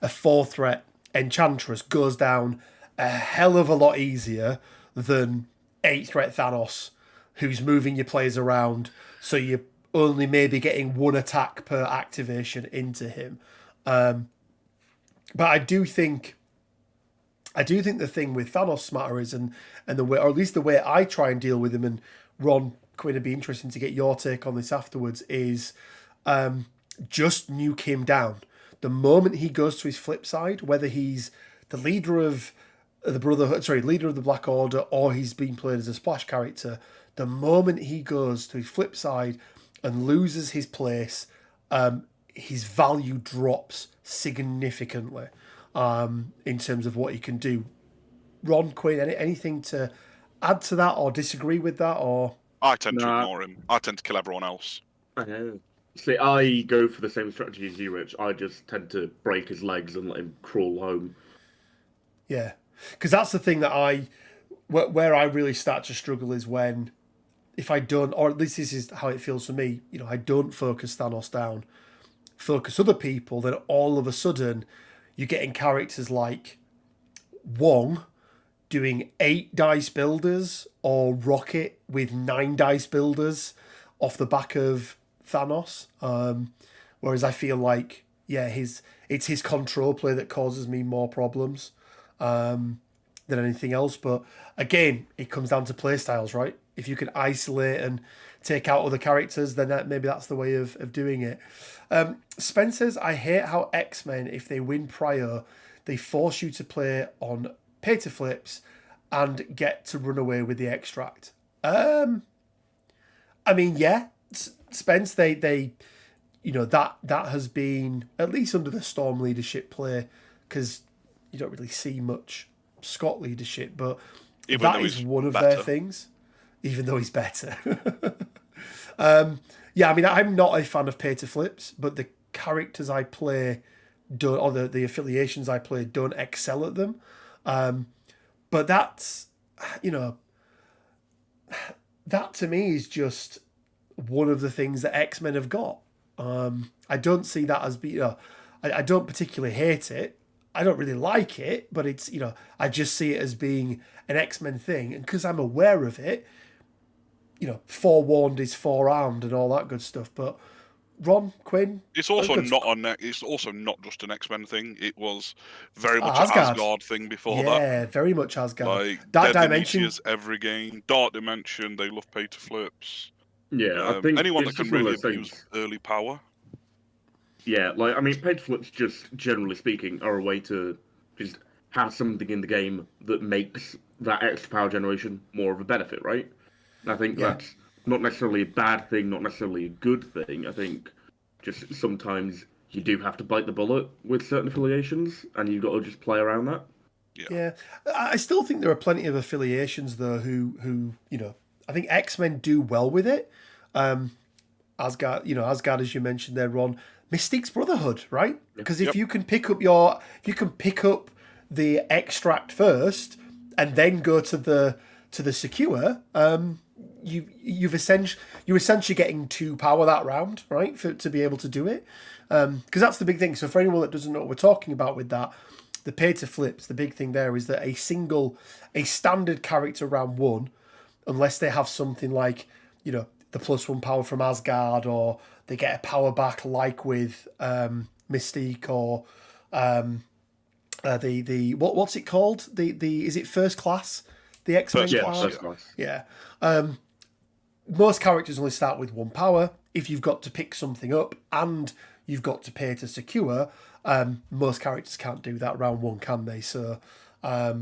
a 4-threat Enchantress goes down a hell of a lot easier than 8-threat Thanos, who's moving your players around, so you're only maybe getting one attack per activation into him. But I do think the thing with Thanos, Smatter, is and the way, or at least the way I try and deal with him, and Ron, Quinn, it'd be interesting to get your take on this afterwards, is just nuke him down. The moment he goes to his flip side, whether he's the leader of the leader of the Black Order, or he's being played as a splash character, the moment he goes to his flip side and loses his place, his value drops significantly. In terms of what he can do. Ron, Quinn, anything to add to that or disagree with that? Or I tend to ignore him. I tend to kill everyone else. See, I go for the same strategy as you, Rich. I just tend to break his legs and let him crawl home. Yeah, because that's the thing that where I really start to struggle is when, if I don't, or at least this is how it feels for me, I don't focus Thanos down, focus other people, then all of a sudden you're getting characters like Wong, doing 8 dice builders or Rocket with 9 dice builders off the back of Thanos. Whereas I feel like, yeah, it's his control play that causes me more problems than anything else. But again, it comes down to play styles, right? If you can isolate and take out other characters, then maybe that's the way of doing it. Spence says, I hate how X-Men, if they win prior, they force you to play on pay-to flips and get to run away with the extract. I mean, yeah, Spence, they that has been, at least under the Storm leadership play, because you don't really see much Scott leadership, but Even that is one of better. their things, even though he's better. Yeah, I mean, I'm not a fan of pay to flips, but the characters I play don't, or the affiliations I play don't excel at them. But that's, that to me is just one of the things that X-Men have got. I don't see that as being, I don't particularly hate it. I don't really like it, but it's, I just see it as being an X-Men thing. And because I'm aware of it, forewarned is forearmed and all that good stuff. But Ron, Quinn, it's also it's also not just an X-Men thing. It was very much an Asgard. Asgard thing before that. Yeah, very much Asgard. Like That Dead dimension. Dimensions, every game. Dark Dimension, they love pay to flips. Yeah, I think anyone it's that can just one of really those abuse things. early power. Yeah, like, I mean, page flips, just generally speaking, are a way to just have something in the game that makes that extra power generation more of a benefit, right? And I think that's not necessarily a bad thing, not necessarily a good thing. I think just sometimes you do have to bite the bullet with certain affiliations, and you've got to just play around that. Yeah. I still think there are plenty of affiliations, though, who I think X-Men do well with it. Asgard, as you mentioned there, Ron, Mystique's Brotherhood, right? Because if you can pick up the extract first and then go to the secure, you're essentially getting 2 power that round, right? To be able to do it, because that's the big thing. So for anyone that doesn't know what we're talking about with that, the pay to flips, the big thing there is that a standard character round 1, unless they have something like the +1 power from Asgard, or they get a power back like with Mystique, or the what's it called? The is it first class? The X-Men class? First class. Yeah. Most characters only start with 1 power. If you've got to pick something up and you've got to pay to secure, most characters can't do that round 1, can they? So, but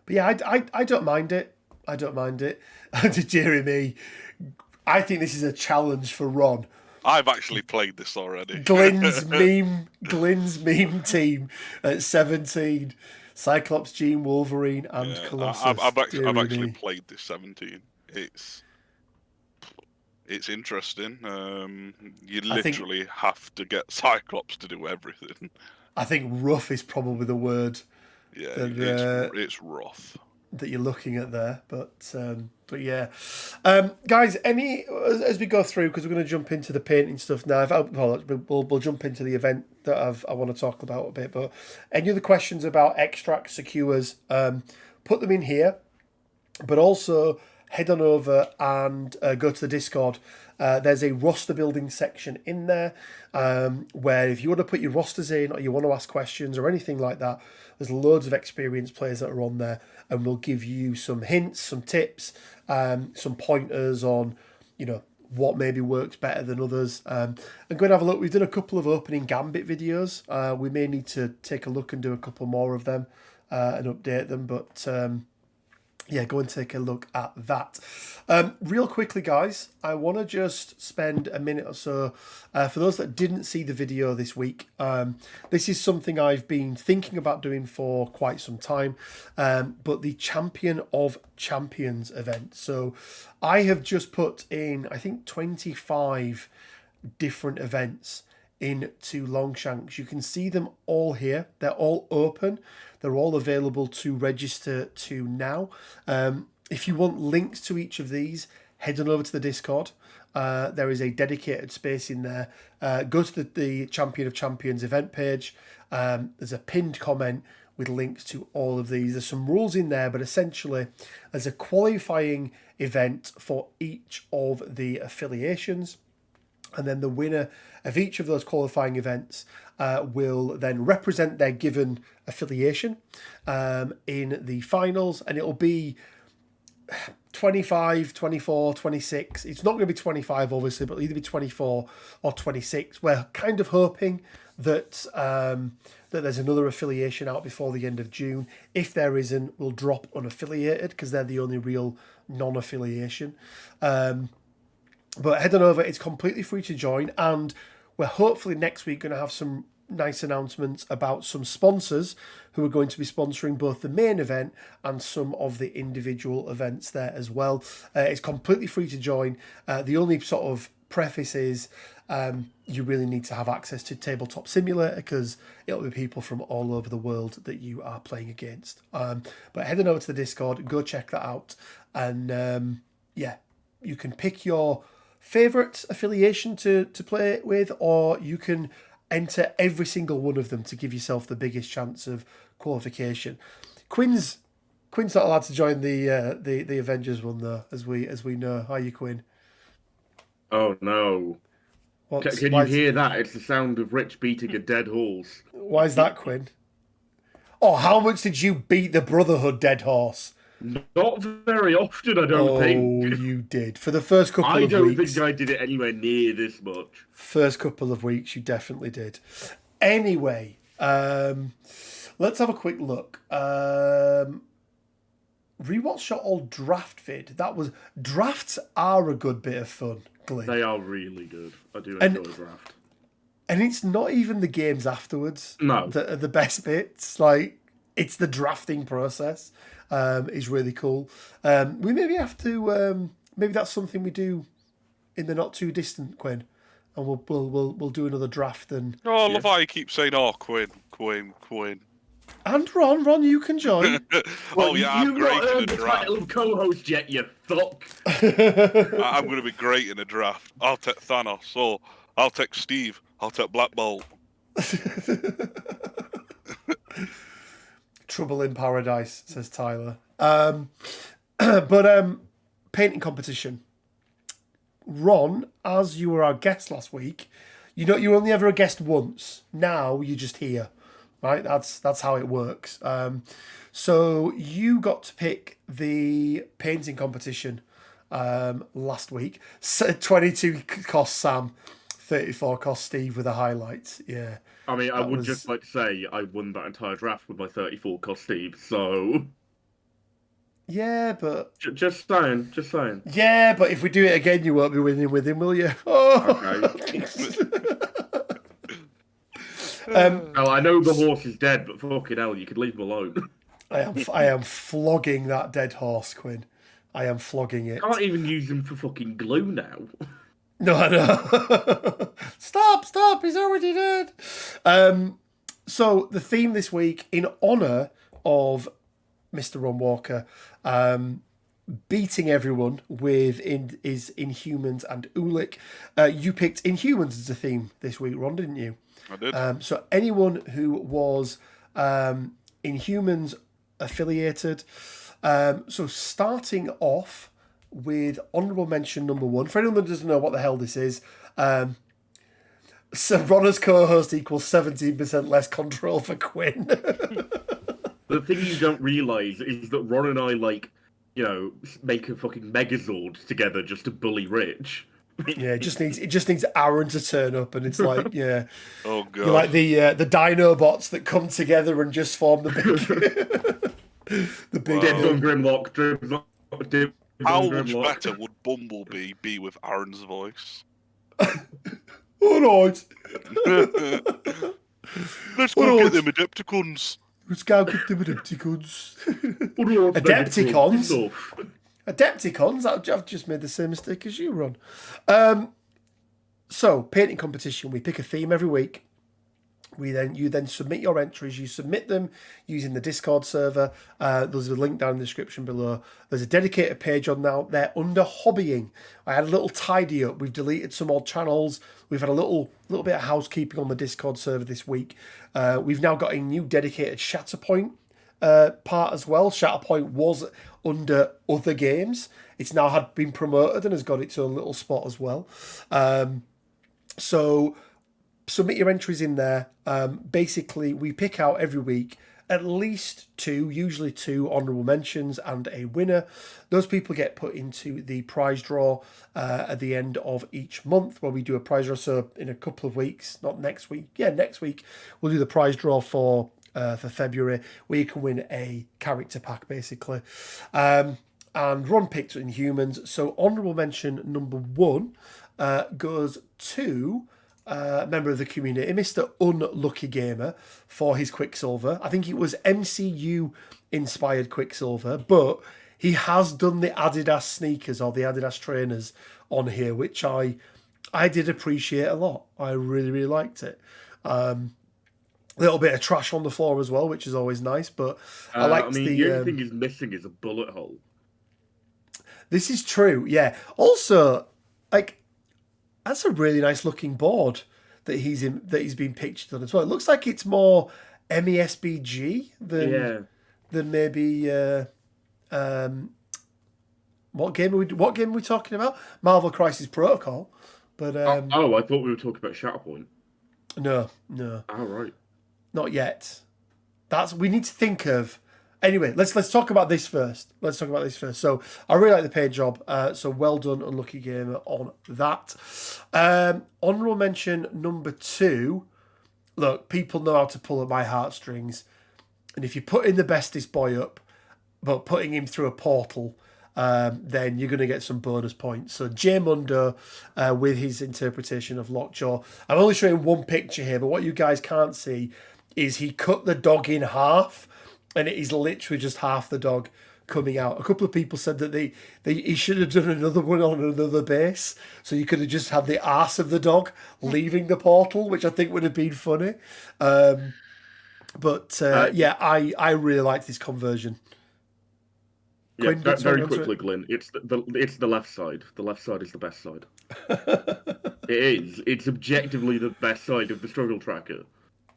yeah, I don't mind it. I don't mind it. To Jeremy, I think this is a challenge for Ron. I've actually played this already. Glenn's meme team at 17. Cyclops, Jean, Wolverine, and Colossus. I've actually me. played this 17. It's interesting. You literally have to get Cyclops to do everything. I think rough is probably the word. Yeah, that, it's rough that you're looking at there, but yeah, guys. As we go through, because we're going to jump into the painting stuff now. We'll jump into the event that I want to talk about a bit. But any other questions about extract secures, put them in here. But also head on over and go to the Discord. There's a roster building section in there where if you want to put your rosters in, or you want to ask questions or anything like that, there's loads of experienced players that are on there, and we'll give you some hints, some tips, some pointers on, what maybe works better than others. And go and have a look. We've done a couple of opening Gambit videos. We may need to take a look and do a couple more of them and update them. But yeah, go and take a look at that. Real quickly, guys, I want to just spend a minute or so, for those that didn't see the video this week, this is something I've been thinking about doing for quite some time, but the Champion of Champions event. So I have just put in, I think, 25 different events into Longshanks. You can see them all here. They're all open. They're all available to register to now. If you want links to each of these, head on over to the Discord. There is a dedicated space in there. Go to the Champion of Champions event page. There's a pinned comment with links to all of these. There's some rules in there, but essentially there's a qualifying event for each of the affiliations. And then the winner of each of those qualifying events will then represent their given affiliation in the finals. And it'll be 25, 24, 26. It's not going to be 25, obviously, but it'll either be 24 or 26. We're kind of hoping that that there's another affiliation out before the end of June. If there isn't, we'll drop unaffiliated because they're the only real non-affiliation. But head on over. It's completely free to join. And we're hopefully next week going to have some nice announcements about some sponsors who are going to be sponsoring both the main event and some of the individual events there as well. It's completely free to join. The only sort of preface is you really need to have access to Tabletop Simulator because it'll be people from all over the world that you are playing against. But head on over to the Discord, go check that out. And you can pick your favourite affiliation to play with, or you can enter every single one of them to give yourself the biggest chance of qualification. Quinn's not allowed to join the Avengers one though, as we know. How are you, Quinn? Oh no! Can you hear that? It's the sound of Rich beating a dead horse. Why is that, Quinn? Oh, how much did you beat the Brotherhood dead horse? Not very often, I don't think. Oh, you did. For the first couple of weeks. I don't think I did it anywhere near this much. First couple of weeks, you definitely did. Anyway, let's have a quick look. Rewatch your old draft vid. Drafts are a good bit of fun, Glenn. They are really good. I do enjoy draft. And it's not even the games afterwards that are the best bits. Like, it's the drafting process. Is really cool. We maybe have to. Maybe that's something we do in the not too distant, Quinn, and we'll do another draft. And I love how you keep saying, "Oh, Quinn." And Ron, you can join. I'm great in a the draft. title of co-host yet, you fuck. I'm going to be great in a draft. I'll take Thanos, or I'll take Steve. I'll take Black Bolt. Trouble in Paradise, says Tyler. But painting competition. Ron, as you were our guest last week, you know you only ever a guest once. Now you're just here, right? That's how it works. So you got to pick the painting competition last week. So 22 cost Sam, 34 cost Steve with the highlights. Yeah. I mean, I would just like to say I won that entire draft with my 34 cost Steve, so... Yeah, but... Just saying. Yeah, but if we do it again, you won't be winning with him, will you? Oh. Okay. Well, I know the horse is dead, but fucking hell, you could leave him alone. I am flogging that dead horse, Quinn. I am flogging it. Can't even use him for fucking glue now. No. Stop, he's already dead. So the theme this week, in honour of Mr. Ron Walker beating everyone with Inhumans and Ulick, you picked Inhumans as a theme this week, Ron, didn't you? I did. So anyone who was Inhumans affiliated. So starting off with honourable mention number 1. For anyone that doesn't know what the hell this is, so Ron as co-host equals 17% less control for Quinn. The thing you don't realise is that Ron and I, make a fucking Megazord together just to bully Rich. Yeah, it just needs Aaron to turn up, and it's like, yeah. Oh god. You're like the Dinobots that come together and just form the big Dead Grimlock. How much better would Bumblebee be with Aaron's voice? All right. Let's go get them Adepticons. Let's go get them Adepticons. Adepticons? I've just made the same mistake as you, Ron. So, painting competition. We pick a theme every week. You then submit your entries. You submit them using the Discord server. There's a link down in the description below. There's a dedicated page on now there under hobbying. I had a little tidy up. We've deleted some old channels. We've had a little bit of housekeeping on the Discord server this week. We've now got a new dedicated Shatterpoint part as well. Shatterpoint was under other games. It's now been promoted and has got its own little spot as well. So submit your entries in there. Basically, we pick out every week at least two, usually two honourable mentions and a winner. Those people get put into the prize draw at the end of each month, where we do a prize draw. So in a couple of weeks, not next week, next week, we'll do the prize draw for February, where you can win a character pack, basically. And Ron picked Inhumans. So honourable mention number 1 goes to member of the community, Mr. Unlucky Gamer, for his Quicksilver. I think it was MCU inspired Quicksilver, but he has done the Adidas sneakers or the Adidas trainers on here, which I did appreciate a lot. I really, really liked it. A little bit of trash on the floor as well, which is always nice, but I liked the only thing he's missing is a bullet hole. This is true, yeah. Also, that's a really nice looking board that he's been pictured on as well. It looks like it's more MESBG than maybe what game are we talking about? Marvel Crisis Protocol. But I thought we were talking about Shatterpoint. No. Oh, right. Not yet. We need to think of. Anyway, let's talk about this first. So I really like the paint job. So well done, Unlucky Gamer, on that. Honourable mention number 2. Look, people know how to pull at my heartstrings, and if you're putting the bestest boy up, but putting him through a portal, then you're going to get some bonus points. So Jay Mundo, with his interpretation of Lockjaw. I'm only showing one picture here, but what you guys can't see is he cut the dog in half. And it is literally just half the dog coming out. A couple of people said that he should have done another one on another base, so you could have just had the arse of the dog leaving the portal, which I think would have been funny. I really liked this conversion. Yeah, very quickly, Glyn. It's the left side. The left side is the best side. It is. It's objectively the best side of the struggle tracker.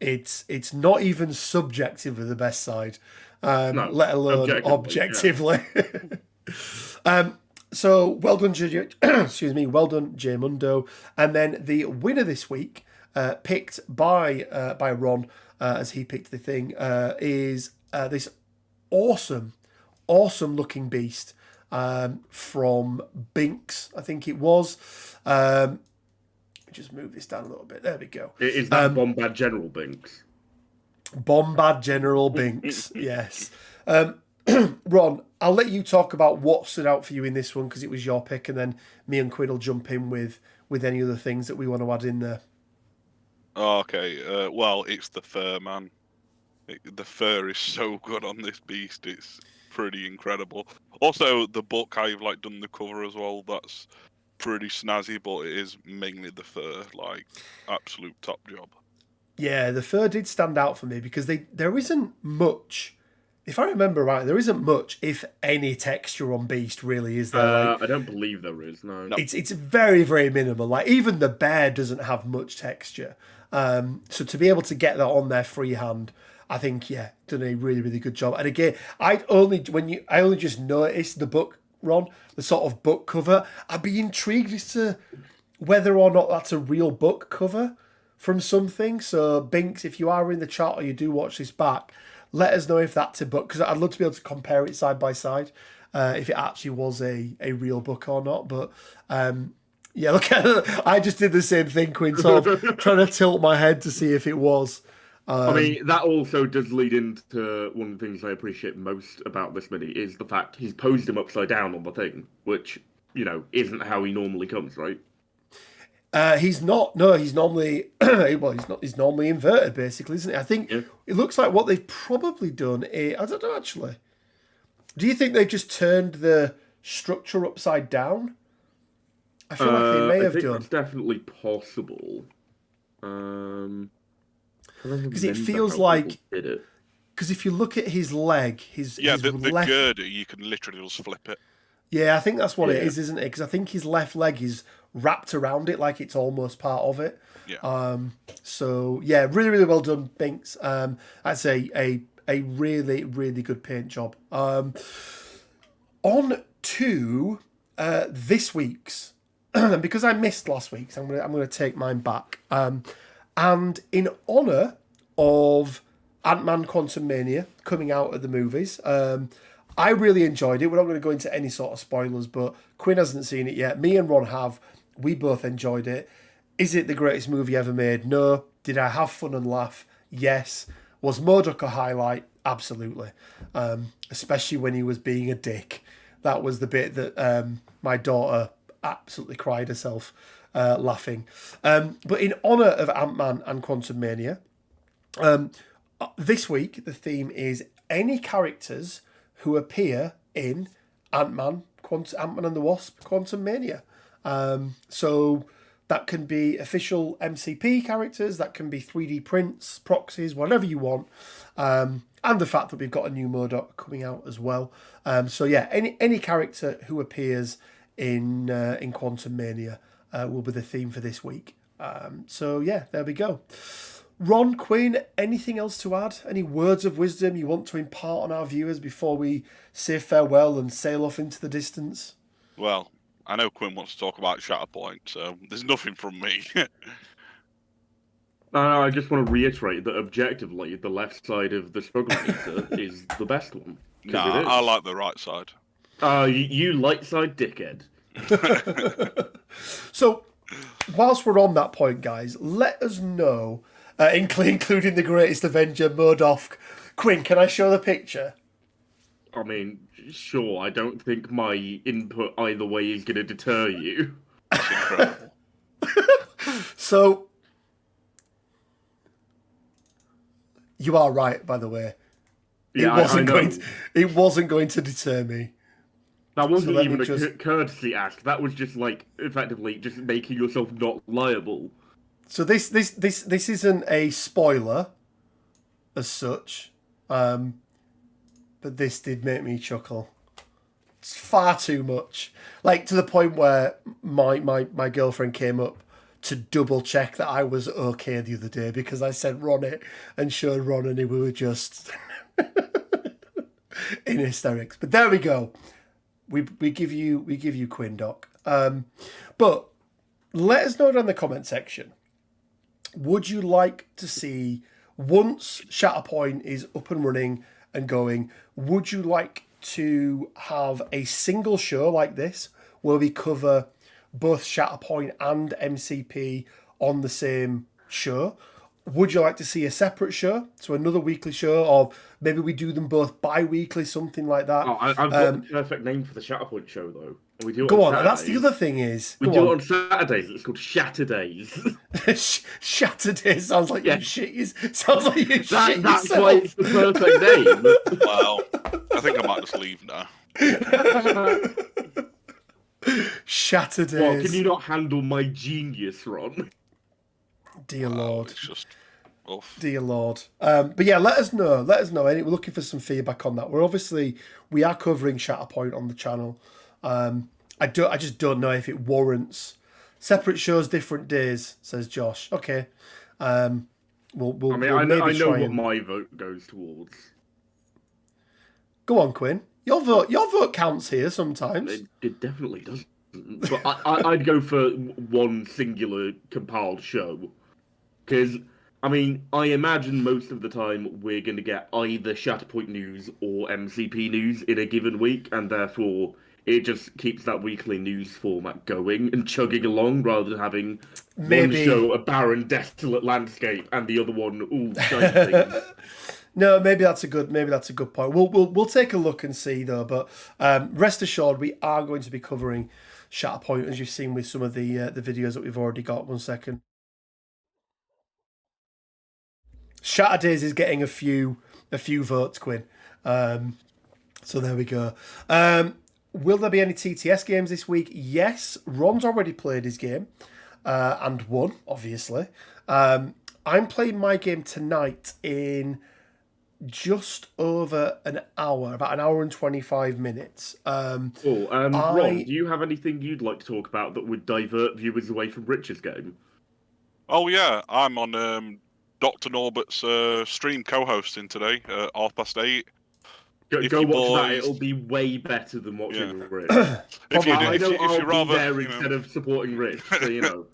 It's not even subjectively the best side, let alone objectively. Yeah. So well done, excuse me, well done, Jay Mundo. And then the winner this week, picked by Ron, as he picked the thing, is this awesome looking beast from Binks, I think it was. Just move this down a little bit. There we go. Is that Bombad General Binks? Bombad General Binks, yes. Ron, I'll let you talk about what stood out for you in this one because it was your pick, and then me and Quinn will jump in with any other things that we want to add in there. Okay, well, it's the fur, man. The fur is so good on this beast. It's pretty incredible. Also, the book, I've done the cover as well. That's pretty snazzy, but it is mainly the fur, absolute top job. Yeah, the fur did stand out for me because there isn't much, if I remember right, there isn't much, if any, texture on Beast, really, is there? I don't believe there is, no. It's very, very minimal. Even the bear doesn't have much texture. So to be able to get that on there freehand, I think, done a really, really good job. And again, I only just noticed the book, Ron, the sort of book cover. I'd be intrigued as to whether or not that's a real book cover from something. So Binks, if you are in the chat or you do watch this back, let us know if that's a book, because I'd love to be able to compare it side by side, if it actually was a real book or not. But look, I just did the same thing, Quinn, so I'm trying to tilt my head to see if it was. That also does lead into one of the things I appreciate most about this mini is the fact he's posed him upside down on the thing, which, isn't how he normally comes, right? He's not. No, he's normally he's normally inverted, basically, isn't it? I think it looks like what they've probably done. I don't know, actually. Do you think they've just turned the structure upside down? I feel like they may have done. It's definitely possible. Because it feels like, did it. because if you look at his leg, his the left, girder, you can literally just flip it. yeah, I think that's what it Yeah. is, isn't it? Because I think his left leg is wrapped around it like it's almost part of it. Yeah. So yeah, really, really well done, Binks. I'd say a really, really good paint job. On to this week's, and because I missed last week's, I'm gonna take mine back. And in honour of Ant-Man Quantumania coming out at the movies, I really enjoyed it. We're not going to go into any sort of spoilers, but Quinn hasn't seen it yet. Me and Ron have. We both enjoyed it. Is it the greatest movie ever made? No. Did I have fun and laugh? Yes. Was Modok a highlight? Absolutely. Especially when he was being a dick. That was the bit that my daughter absolutely cried herself laughing. But in honour of Ant-Man and Quantumania, this week the theme is any characters who appear in Ant-Man and the Wasp Quantumania. So that can be official MCP characters, that can be 3D prints, proxies, whatever you want. And the fact that we've got a new Modok coming out as well. So yeah, any character who appears in Quantumania will be the theme for this week. So yeah, there we go. Ron, Quinn, anything else to add? Any words of wisdom you want to impart on our viewers before we say farewell and sail off into the distance? Well, I know Quinn wants to talk about Shatterpoint, so there's nothing from me. I just want to reiterate that objectively, the left side of the struggle meter is the best one. Nah, it is. I like the right side. You light side dickhead. So, whilst we're on that point, guys, let us know, including the greatest Avenger, Modok. Quinn, can I show the picture? I mean, sure, I don't think my input either way is going to deter you. That's incredible. So, you are right, by the way. Yeah, It wasn't going to deter me. That wasn't let even me a just- courtesy act. That was just like effectively just making yourself not liable. So this isn't a spoiler, as such, but this did make me chuckle. It's far too much, like to the point where my girlfriend came up to double check that I was okay the other day because I sent Ron it and showed Ron and we were just in hysterics. But there we go. We give you Quinn Doc. But let us know down in the comment section. Would you like to see, once Shatterpoint is up and running and going, would you like to have a single show like this where we cover both Shatterpoint and MCP on the same show? Would you like to see a separate show, so another weekly show, or maybe we do them both bi-weekly, something like that? Oh, I've got the perfect name for the Shatterpoint show, though. We do it Go on on, that's the Saturdays. other thing is... We go do on. it on Saturdays. It's called Shatterdays. Saturday sounds like Yeah. you shit. Sounds like you shit That's yourself. why it's the perfect name. Well, I think I might just leave now. Shatterdays. Well, can you not handle my genius, Ron? Dear Well, Lord. it's just off. Dear Lord. But yeah, let us know. We're looking for some feedback on that. We are covering Shatterpoint on the channel. I just don't know if it warrants separate shows, different days, says Josh. Okay. We'll I maybe know try what and... my vote goes towards. Go on, Quinn. Your vote counts here sometimes. It definitely doesn't. But I'd go for one singular compiled show. Because, I mean, I imagine most of the time we're going to get either Shatterpoint news or MCP news in a given week, and therefore it just keeps that weekly news format going and chugging along rather than having one show a barren, desolate landscape and the other one all shiny things. No, maybe that's a good point. We'll take a look and see though. But rest assured, we are going to be covering Shatterpoint, as you've seen with some of the videos that we've already got. 1 second. Shatterdays is getting a few votes, Quinn. So there we go. Will there be any TTS games this week? Yes, Ron's already played his game and won, obviously. I'm playing my game tonight in just over an hour, about an hour and 25 minutes. Cool. Ron, do you have anything you'd like to talk about that would divert viewers away from Rich's game? Oh yeah, I'm on Dr. Norbert's stream co-hosting today at 8:30. Go watch that. It'll be way better than watching Rich. If I'll you'd rather, be there you know. instead of supporting Rich, so you know.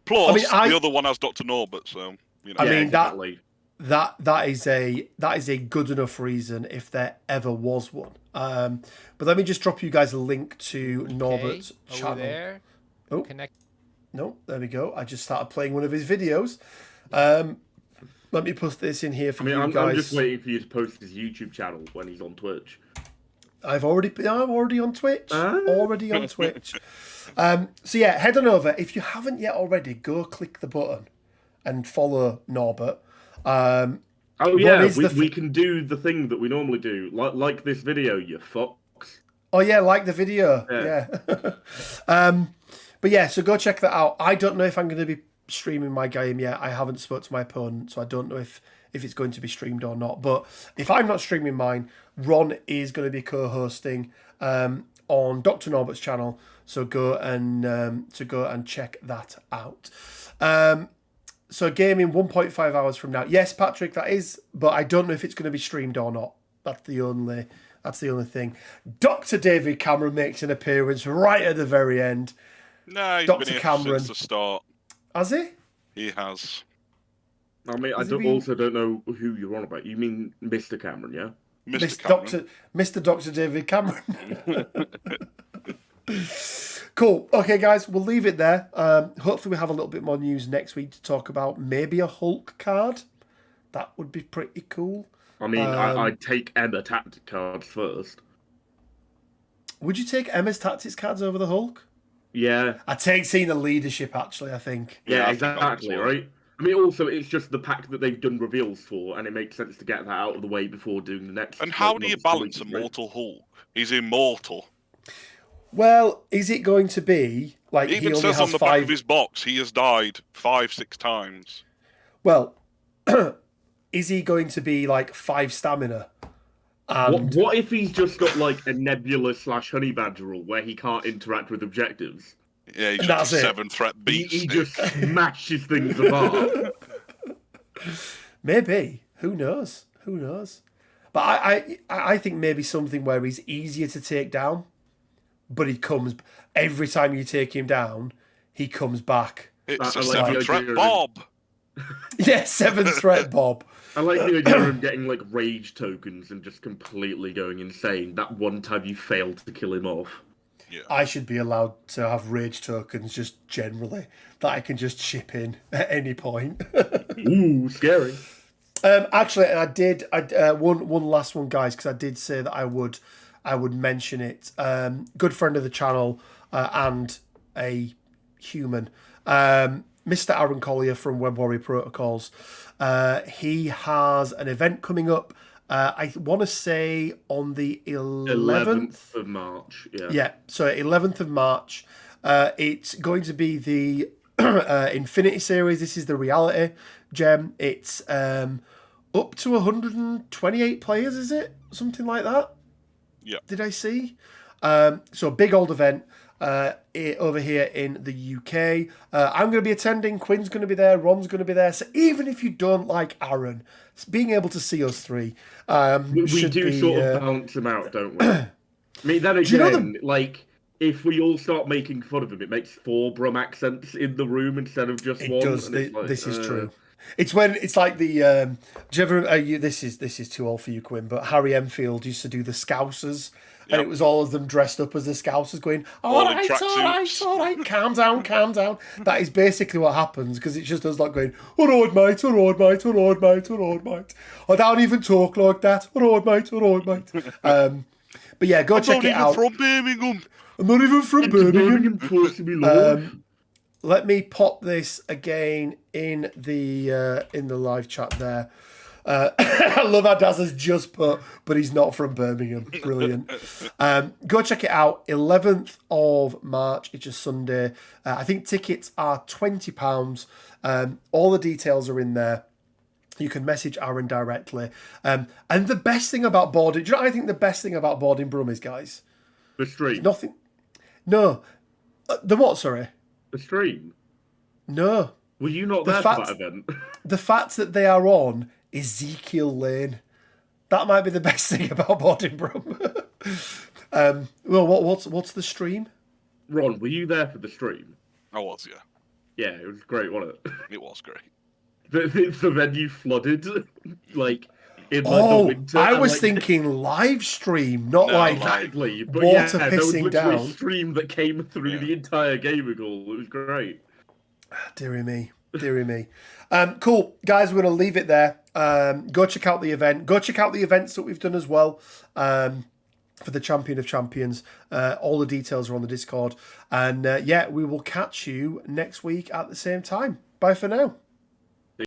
Plus, the other one has Dr. Norbert, so you know. I mean exactly. that is a good enough reason if there ever was one. But let me just drop you guys a link to Norbert's channel. There? Oh, Connect. No, there we go. I just started playing one of his videos. Let me put this in here for you guys. I'm just waiting for you to post his YouTube channel when he's on Twitch. I'm already on Twitch. Already on Twitch. So yeah, head on over. If you haven't yet already, go click the button and follow Norbert. Oh yeah, we can do the thing that we normally do, like this video, you fucks. Oh yeah, like the video. Yeah. But yeah, so go check that out. I don't know if I'm going to be streaming my game yet. I haven't spoke to my opponent, so I don't know if it's going to be streamed or not. But if I'm not streaming mine, Ron is going to be co-hosting on Dr. Norbert's channel. So go and check that out. So game in 1.5 hours from now. Yes, Patrick, that is, but I don't know if it's going to be streamed or not. That's the only thing. Dr. David Cameron makes an appearance right at the very end. No, he's Dr. been here Cameron. since the start. Has he? He has. I mean, I don't know who you're on about. You mean Mr. Cameron, yeah? Mr. Dr. David Cameron. Cool. Okay, guys, we'll leave it there. Hopefully we have a little bit more news next week to talk about maybe a Hulk card. That would be pretty cool. I mean, I'd take Emma tactic cards first. Would you take Emma's tactics cards over the Hulk? Yeah. I'd take Cena leadership, actually, I think. Yeah, exactly, right? I mean, also, it's just the pack that they've done reveals for, and it makes sense to get that out of the way before doing the next. And how do you balance a mortal Hulk? He's immortal. Well, is it going to be like It even says on the back of his box he has died 5-6 times. Well, is he going to be like 5 stamina? And what if he's just got like a nebula / honey badger rule where he can't interact with objectives? Yeah, he's just a 7-threat beast. He just smashes things apart. Maybe. Who knows? But I think maybe something where he's easier to take down, but he comes every time you take him down, he comes back. It's a 7-threat Bob. Yeah, 7-threat Bob. I like the idea of him getting like rage tokens and just completely going insane that one time you failed to kill him off. Yeah. I should be allowed to have rage tokens just generally that I can just chip in at any point. Ooh, scary. Actually, I did. One last one, guys, because I did say that I would mention it. Good friend of the channel and a human, Mr. Aaron Collier from Web Warrior Protocols. He has an event coming up. I want to say on the 11th of March. Yeah. Yeah. So 11th of March. It's going to be the Infinity Series. This is the reality gem. It's up to 128 players, is it? Something like that? Yeah. Did I see? So a big old event over here in the UK. I'm going to be attending. Quinn's going to be there. Ron's going to be there. So even if you don't like Aaron, being able to see us three we do sort of balance them out, don't we? I mean, then again, like, if we all start making fun of him, it makes 4 Brum accents in the room instead of just one. It does. Like, this is true. It's when it's like the. Do you ever? This is too old for you, Quinn. But Harry Enfield used to do the Scousers, and it was all of them dressed up as the Scousers, going, "All right, calm down." That is basically what happens because it's just us like going, "All right, mate. I don't even talk like that. All right, mate. But yeah, go check it out. I'm not even from Birmingham. Let me pop this again in the live chat there. I love how Daz has just put, but he's not from Birmingham. Brilliant. Go check it out. 11th of March. It's a Sunday. I think tickets are £20. All the details are in there. You can message Aaron directly. And the best thing about boarding, do you know what I think the best thing about boarding Brum is, guys? The stream. Nothing. No. The what, sorry? The stream. No. Were you not there for that event? The fact that they are on Ezekiel Lane. That might be the best thing about boarding Brum. Well, what's the stream? Ron, were you there for the stream? I was, yeah. Yeah, it was great, wasn't it? It was great. The venue flooded, like, in like, Oh, the winter. I and, was like, thinking live stream, not No, like exactly. But water yeah, there was pissing literally down. a stream that came through the entire gaming hall. It was great. Deary me. Deary me. Cool. Guys, we're going to leave it there. Go check out the event. Go check out the events that we've done as well for the Champion of Champions. All the details are on the Discord. And yeah, we will catch you next week at the same time. Bye for now.